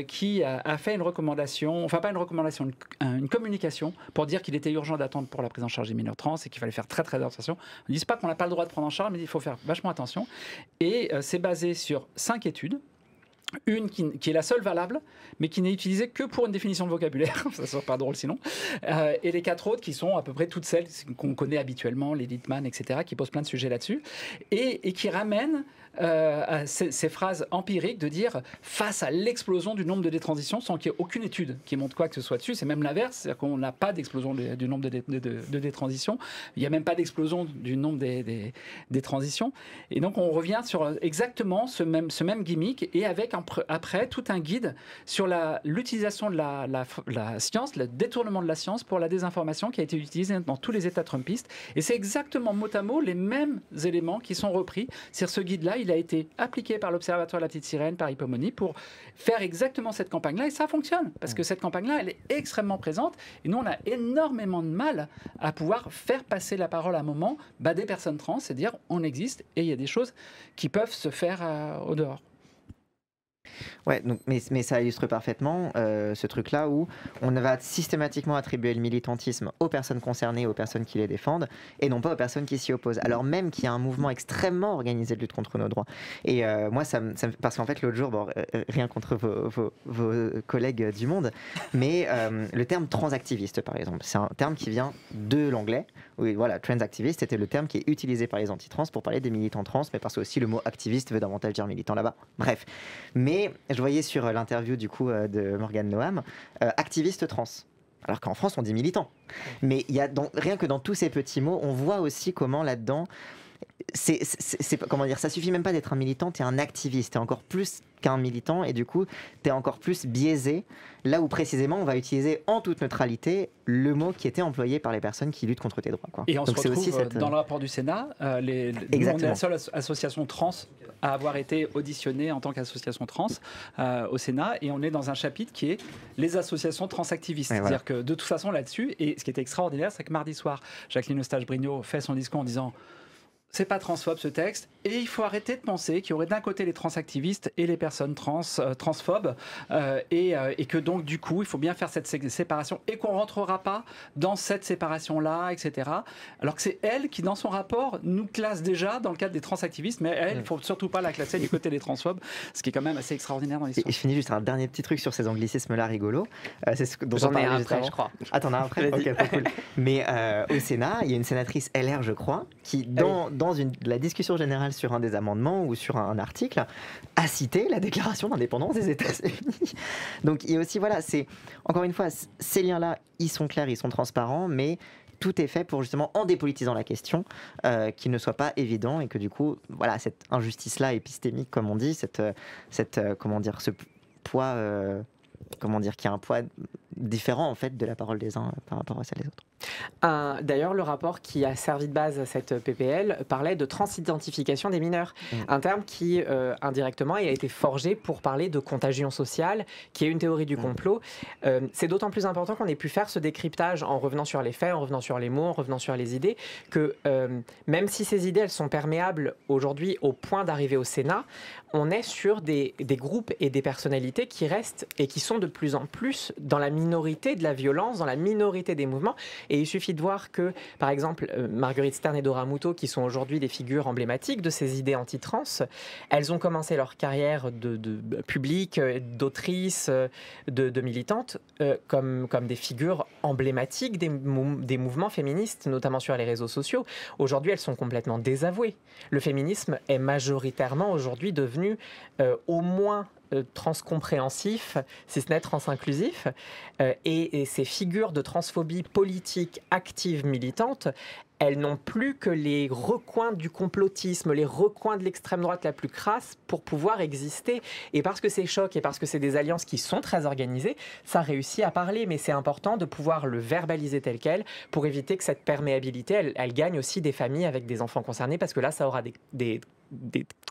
Speaker 4: qui a fait une recommandation, enfin pas une recommandation, une communication pour dire qu'il était urgent d'attendre pour la prise en charge des mineurs trans et qu'il fallait faire très très attention. Ils ne disent pas qu'on n'a pas le droit de prendre en charge, mais il faut faire vachement attention. Et c'est basé sur 5 études. Une qui est la seule valable, mais qui n'est utilisée que pour une définition de vocabulaire, ça ne serait pas drôle sinon, et les 4 autres qui sont à peu près toutes celles qu'on connaît habituellement, les Littmann, etc., qui posent plein de sujets là-dessus, et qui ramènent à ces phrases empiriques de dire face à l'explosion du nombre de détransitions sans qu'il y ait aucune étude qui montre quoi que ce soit dessus, c'est même l'inverse, c'est-à-dire qu'on n'a pas d'explosion du nombre de détransitions, il n'y a même pas d'explosion du nombre des transitions, et donc on revient sur exactement ce même gimmick, et avec après tout un guide sur l'utilisation de la science, le détournement de la science pour la désinformation qui a été utilisé dans tous les États trumpistes, et c'est exactement mot à mot les mêmes éléments qui sont repris. C'est ce guide-là, il a été appliqué par l'Observatoire de la Petite Sirène, par Hippomonie, pour faire exactement cette campagne-là, et ça fonctionne, parce que cette campagne-là, elle est extrêmement présente, et nous, on a énormément de mal à pouvoir faire passer la parole à un moment des personnes trans, c'est dire on existe, et il y a des choses qui peuvent se faire au dehors.
Speaker 3: Ouais, donc, mais ça illustre parfaitement ce truc-là où on va systématiquement attribuer le militantisme aux personnes concernées, aux personnes qui les défendent, et non pas aux personnes qui s'y opposent. Alors même qu'il y a un mouvement extrêmement organisé de lutte contre nos droits. Et moi, parce qu'en fait, l'autre jour, bon, rien contre vos collègues du Monde, mais le terme transactiviste, par exemple, c'est un terme qui vient de l'anglais. Oui, voilà, transactiviste était le terme qui est utilisé par les anti-trans pour parler des militants trans, mais parce que aussi le mot activiste veut davantage dire militant là-bas. Bref. Mais je voyais sur l'interview du coup de Morgane Noam, activiste trans. Alors qu'en France on dit militant. Mais il y a rien que dans tous ces petits mots, on voit aussi comment là-dedans, comment dire, ça suffit même pas d'être un militant, t'es un activiste, t'es encore plus qu'un militant, et du coup t'es encore plus biaisé, là où précisément on va utiliser en toute neutralité le mot qui était employé par les personnes qui luttent contre tes droits, quoi.
Speaker 4: Et on
Speaker 3: Donc
Speaker 4: se retrouve
Speaker 3: aussi
Speaker 4: dans le rapport du Sénat, nous, on est la seule association trans à avoir été auditionnée en tant qu'association trans au Sénat, et on est dans un chapitre qui est les associations transactivistes. C'est-à-dire que de toute façon là-dessus, et ce qui était extraordinaire, c'est que mardi soir, Jacqueline Eustache-Brinio fait son discours en disant c'est pas transphobe ce texte, et il faut arrêter de penser qu'il y aurait d'un côté les transactivistes et les personnes transphobes, et que donc du coup il faut bien faire cette séparation, et qu'on rentrera pas dans cette séparation-là, etc. Alors que c'est elle qui dans son rapport nous classe déjà dans le cadre des transactivistes, mais elle, il faut surtout pas la classer du côté des transphobes, ce qui est quand même assez extraordinaire dans l'histoire.
Speaker 3: Et je finis juste un dernier petit truc sur ces anglicismes-là rigolos. C'est ce dont
Speaker 5: J'en
Speaker 3: on
Speaker 5: ai
Speaker 3: parlait
Speaker 5: un
Speaker 3: juste
Speaker 5: après,
Speaker 3: avant.
Speaker 5: je crois.
Speaker 3: Ah, t'en as un après. Ok, trop cool. Mais au Sénat, il y a une sénatrice LR, je crois, qui dans la discussion générale sur un des amendements ou sur un article, a cité la déclaration d'indépendance des États-Unis. Donc il y a aussi, voilà, c'est encore une fois, ces liens-là, ils sont clairs, ils sont transparents, mais tout est fait pour justement, en dépolitisant la question, qu'il ne soit pas évident, et que du coup, voilà, cette injustice-là épistémique, comme on dit, comment dire, ce poids, comment dire, qui a un poids différent en fait de la parole des uns par rapport à celle des autres.
Speaker 5: D'ailleurs, le rapport qui a servi de base à cette PPL parlait de transidentification des mineurs, un terme qui indirectement a été forgé pour parler de contagion sociale, qui est une théorie du complot. C'est d'autant plus important qu'on ait pu faire ce décryptage en revenant sur les faits, en revenant sur les mots, en revenant sur les idées, que même si ces idées elles sont perméables aujourd'hui au point d'arriver au Sénat, on est sur des groupes et des personnalités qui restent et qui sont de plus en plus dans la minorité de la violence, dans la minorité des mouvements. Et il suffit de voir que, par exemple, Marguerite Stern et Dora Muto, qui sont aujourd'hui des figures emblématiques de ces idées anti-trans, elles ont commencé leur carrière de publique, d'autrices, de militantes, comme des figures emblématiques des mouvements féministes, notamment sur les réseaux sociaux. Aujourd'hui, elles sont complètement désavouées. Le féminisme est majoritairement aujourd'hui devenu au moins transcompréhensif, si ce n'est transinclusif, et ces figures de transphobie politique active militante, elles n'ont plus que les recoins du complotisme, les recoins de l'extrême droite la plus crasse pour pouvoir exister. Et parce que c'est choc et parce que c'est des alliances qui sont très organisées, ça réussit à parler. Mais c'est important de pouvoir le verbaliser tel quel pour éviter que cette perméabilité, elle gagne aussi des familles avec des enfants concernés, parce que là, ça aura des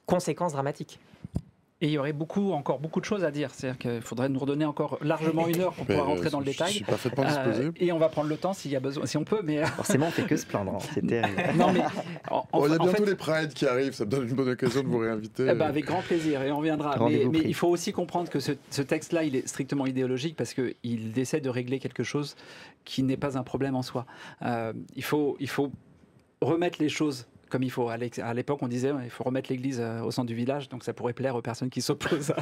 Speaker 5: conséquences dramatiques.
Speaker 4: Et il y aurait encore beaucoup de choses à dire. C'est-à-dire qu'il faudrait nous redonner encore largement 1 heure pour pouvoir rentrer dans le détail.
Speaker 1: Je suis parfaitement disposé.
Speaker 4: Et on va prendre le temps s'il y a besoin, si on peut. Mais
Speaker 3: Forcément, on fait que se plaindre. C'est terrible.
Speaker 4: non, mais
Speaker 1: il y a bientôt les Prides qui arrivent. Ça me donne une bonne occasion de vous réinviter.
Speaker 4: avec grand plaisir, et on reviendra. Mais il faut aussi comprendre que ce texte-là, il est strictement idéologique parce qu'il essaie de régler quelque chose qui n'est pas un problème en soi. Il faut remettre les choses comme il faut. À l'époque, on disait il faut remettre l'église au centre du village, donc ça pourrait plaire aux personnes qui s'opposent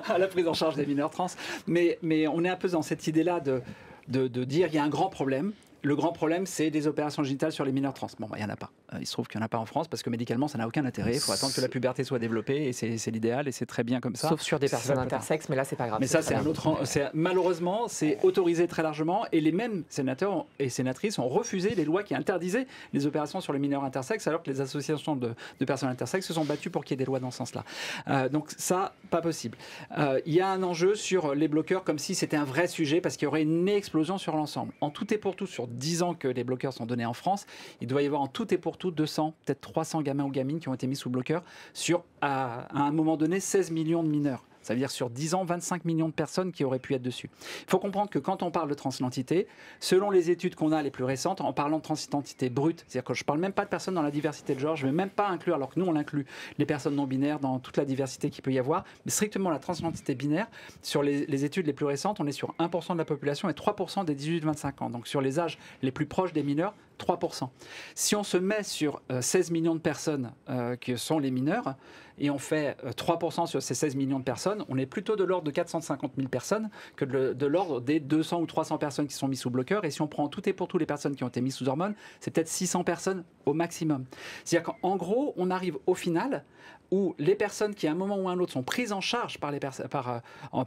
Speaker 4: à la prise en charge des mineurs trans. Mais on est un peu dans cette idée-là de dire il y a un grand problème. Le grand problème, c'est des opérations génitales sur les mineurs trans. Bon, il n'y en a pas. Il se trouve qu'il n'y en a pas en France parce que médicalement, ça n'a aucun intérêt. Il faut attendre que la puberté soit développée et c'est l'idéal et c'est très bien comme ça.
Speaker 5: Sauf sur des personnes intersexes, mais là, c'est pas grave.
Speaker 4: Mais ça, c'est un autre. Malheureusement, c'est autorisé très largement et les mêmes sénateurs et sénatrices ont refusé les lois qui interdisaient les opérations sur les mineurs intersexes, alors que les associations de personnes intersexes se sont battues pour qu'il y ait des lois dans ce sens-là. Donc ça, pas possible. Il y a un enjeu sur les bloqueurs comme si c'était un vrai sujet parce qu'il y aurait une explosion sur l'ensemble. En tout et pour tout, sur 10 ans que les bloqueurs sont donnés en France, il doit y avoir en tout et pour tout 200, peut-être 300 gamins ou gamines qui ont été mis sous bloqueur sur, à un moment donné, 16 millions de mineurs. Ça veut dire sur 10 ans, 25 millions de personnes qui auraient pu être dessus. Il faut comprendre que quand on parle de transidentité, selon les études qu'on a les plus récentes, en parlant de transidentité brute, c'est-à-dire que je ne parle même pas de personnes dans la diversité de genre, je ne vais même pas inclure, alors que nous on inclut les personnes non binaires dans toute la diversité qu'il peut y avoir, mais strictement la transidentité binaire, sur les études les plus récentes, on est sur 1% de la population et 3% des 18-25 ans. Donc sur les âges les plus proches des mineurs, 3%. Si on se met sur 16 millions de personnes qui sont les mineurs, et on fait 3% sur ces 16 millions de personnes, on est plutôt de l'ordre de 450 000 personnes que de l'ordre des 200 ou 300 personnes qui sont mises sous bloqueur. Et si on prend tout et pour tout les personnes qui ont été mises sous hormones, c'est peut-être 600 personnes au maximum. C'est-à-dire qu'en gros, on arrive au final où les personnes qui, à un moment ou à un autre, sont prises en charge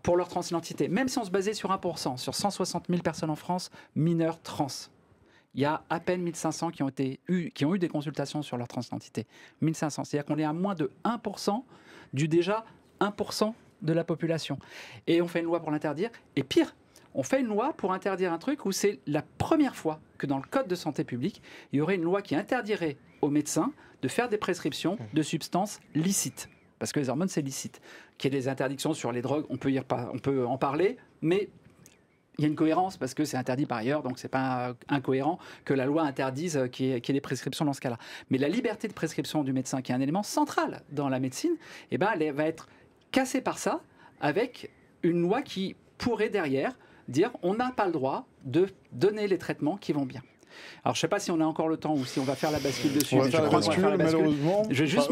Speaker 4: pour leur transidentité, même si on se basait sur 1%, sur 160 000 personnes en France, mineurs trans, il y a à peine 1500 qui ont eu des consultations sur leur transidentité. 1500. C'est-à-dire qu'on est à moins de 1% du déjà 1% de la population. Et on fait une loi pour l'interdire. Et pire, on fait une loi pour interdire un truc où c'est la première fois que dans le Code de santé publique, il y aurait une loi qui interdirait aux médecins de faire des prescriptions de substances licites. Parce que les hormones, c'est licite. Qu'il y ait des interdictions sur les drogues, on peut en parler, mais il y a une cohérence parce que c'est interdit par ailleurs, donc c'est pas incohérent que la loi interdise qu'il y ait des prescriptions dans ce cas-là. Mais la liberté de prescription du médecin, qui est un élément central dans la médecine, elle va être cassée par ça, avec une loi qui pourrait derrière dire on n'a pas le droit de donner les traitements qui vont bien. Alors, je ne sais pas si on a encore le temps ou si on va faire la bascule dessus.
Speaker 1: On va faire la bascule, malheureusement.
Speaker 4: Je vais juste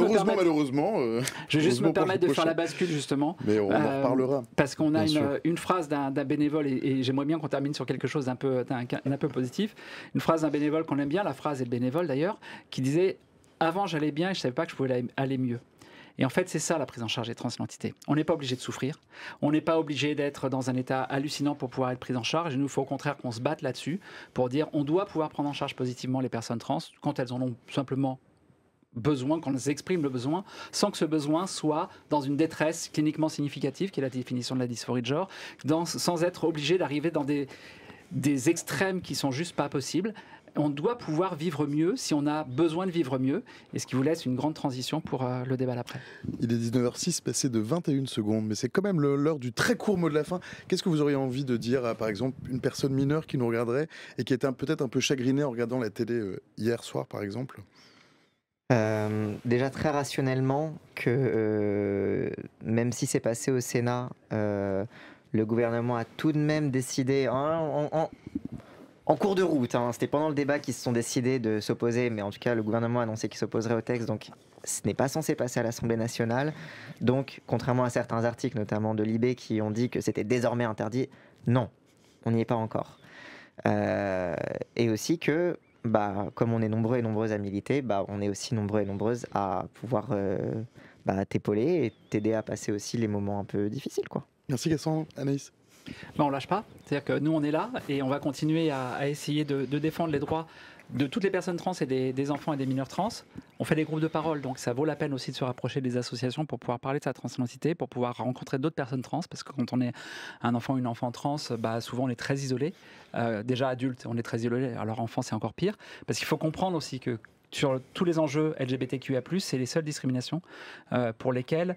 Speaker 4: me permettre de faire la bascule, justement.
Speaker 1: Mais on en reparlera.
Speaker 4: Parce qu'on a une phrase d'un bénévole, et j'aimerais bien qu'on termine sur quelque chose d'un peu positif. Une phrase d'un bénévole qu'on aime bien, la phrase est le bénévole d'ailleurs, qui disait « Avant, j'allais bien et je ne savais pas que je pouvais aller mieux ». Et en fait, c'est ça la prise en charge des transidentités. On n'est pas obligé de souffrir, on n'est pas obligé d'être dans un état hallucinant pour pouvoir être pris en charge. Il nous faut au contraire qu'on se batte là-dessus pour dire on doit pouvoir prendre en charge positivement les personnes trans quand elles en ont simplement besoin, quand elles expriment le besoin, sans que ce besoin soit dans une détresse cliniquement significative, qui est la définition de la dysphorie de genre, sans être obligé d'arriver dans des extrêmes qui sont juste pas possibles. On doit pouvoir vivre mieux si on a besoin de vivre mieux, et ce qui vous laisse une grande transition pour le débat d'après.
Speaker 1: Il est 19h06, passé de 21 secondes, mais c'est quand même l'heure du très court mot de la fin. Qu'est-ce que vous auriez envie de dire à, par exemple, une personne mineure qui nous regarderait et qui était peut-être un peu chagrinée en regardant la télé hier soir, par exemple ?
Speaker 3: Déjà très rationnellement que même si c'est passé au Sénat, le gouvernement a tout de même décidé en cours de route, c'était pendant le débat qu'ils se sont décidés de s'opposer, mais en tout cas le gouvernement a annoncé qu'il s'opposerait au texte, donc ce n'est pas censé passer à l'Assemblée nationale. Donc contrairement à certains articles, notamment de Libé, qui ont dit que c'était désormais interdit, non, on n'y est pas encore. Et aussi que, comme on est nombreux et nombreuses à militer, on est aussi nombreux et nombreuses à pouvoir t'épauler et t'aider à passer aussi les moments un peu difficiles, quoi.
Speaker 1: Merci Cassandre. Anaïs.
Speaker 4: On lâche pas, c'est-à-dire que nous on est là et on va continuer à essayer de défendre les droits de toutes les personnes trans et des enfants et des mineurs trans. On fait des groupes de parole, donc ça vaut la peine aussi de se rapprocher des associations pour pouvoir parler de sa transidentité, pour pouvoir rencontrer d'autres personnes trans, parce que quand on est un enfant ou une enfant trans, souvent on est très isolé. Déjà adulte, on est très isolé, alors enfant c'est encore pire, parce qu'il faut comprendre aussi que sur tous les enjeux LGBTQIA+, c'est les seules discriminations pour lesquelles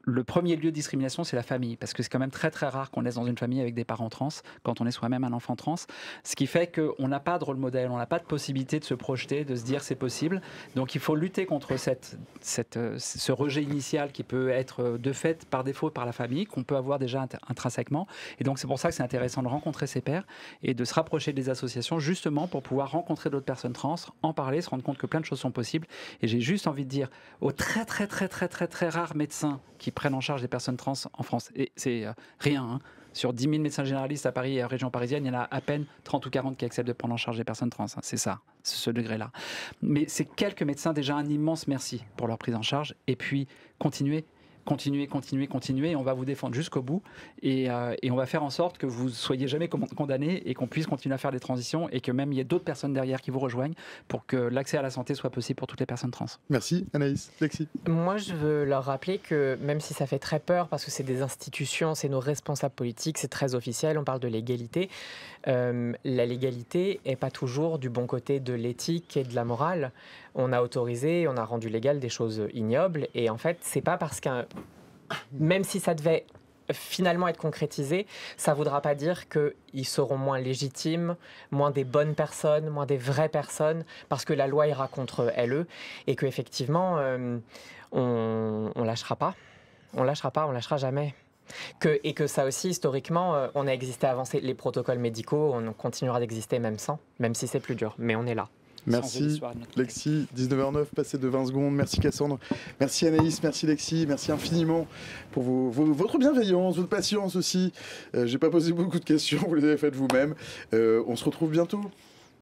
Speaker 4: le premier lieu de discrimination, c'est la famille, parce que c'est quand même très très rare qu'on naisse dans une famille avec des parents trans, quand on est soi-même un enfant trans, ce qui fait qu'on n'a pas de rôle modèle, on n'a pas de possibilité de se projeter, de se dire c'est possible. Donc il faut lutter contre ce rejet initial qui peut être de fait par défaut par la famille, qu'on peut avoir déjà intrinsèquement. Et donc c'est pour ça que c'est intéressant de rencontrer ses pairs et de se rapprocher des associations, justement pour pouvoir rencontrer d'autres personnes trans, en parler, se rendre compte que plein de choses sont possibles. Et j'ai juste envie de dire aux très très très très très très rares médecins qui prennent en charge des personnes trans en France, et c'est rien, hein. Sur 10 000 médecins généralistes à Paris et à la région parisienne, il y en a à peine 30 ou 40 qui acceptent de prendre en charge des personnes trans, hein. C'est ça, c'est ce degré-là. Mais ces quelques médecins, déjà un immense merci pour leur prise en charge, et puis continuez, et on va vous défendre jusqu'au bout, et on va faire en sorte que vous soyez jamais condamnés et qu'on puisse continuer à faire des transitions et que même il y ait d'autres personnes derrière qui vous rejoignent pour que l'accès à la santé soit possible pour toutes les personnes trans.
Speaker 1: Merci Anaïs. Lexi.
Speaker 5: Moi, je veux leur rappeler que même si ça fait très peur parce que c'est des institutions, c'est nos responsables politiques, c'est très officiel, on parle de l'égalité, la légalité n'est pas toujours du bon côté de l'éthique et de la morale. On a autorisé, on a rendu légal des choses ignobles, et en fait, c'est pas parce qu'un même si ça devait finalement être concrétisé, ça ne voudra pas dire qu'ils seront moins légitimes, moins des bonnes personnes, moins des vraies personnes, parce que la loi ira contre elles, et qu'effectivement, on lâchera pas. On lâchera jamais. Et que ça aussi, historiquement, on a existé avant les protocoles médicaux, on continuera d'exister même sans, même si c'est plus dur, mais on est là.
Speaker 1: Merci Lexi, 19h09, passé de 20 secondes. Merci Cassandre, merci Anaïs, merci Lexi, merci infiniment pour votre bienveillance, votre patience aussi. J'ai pas posé beaucoup de questions, vous les avez faites vous-même. On se retrouve bientôt.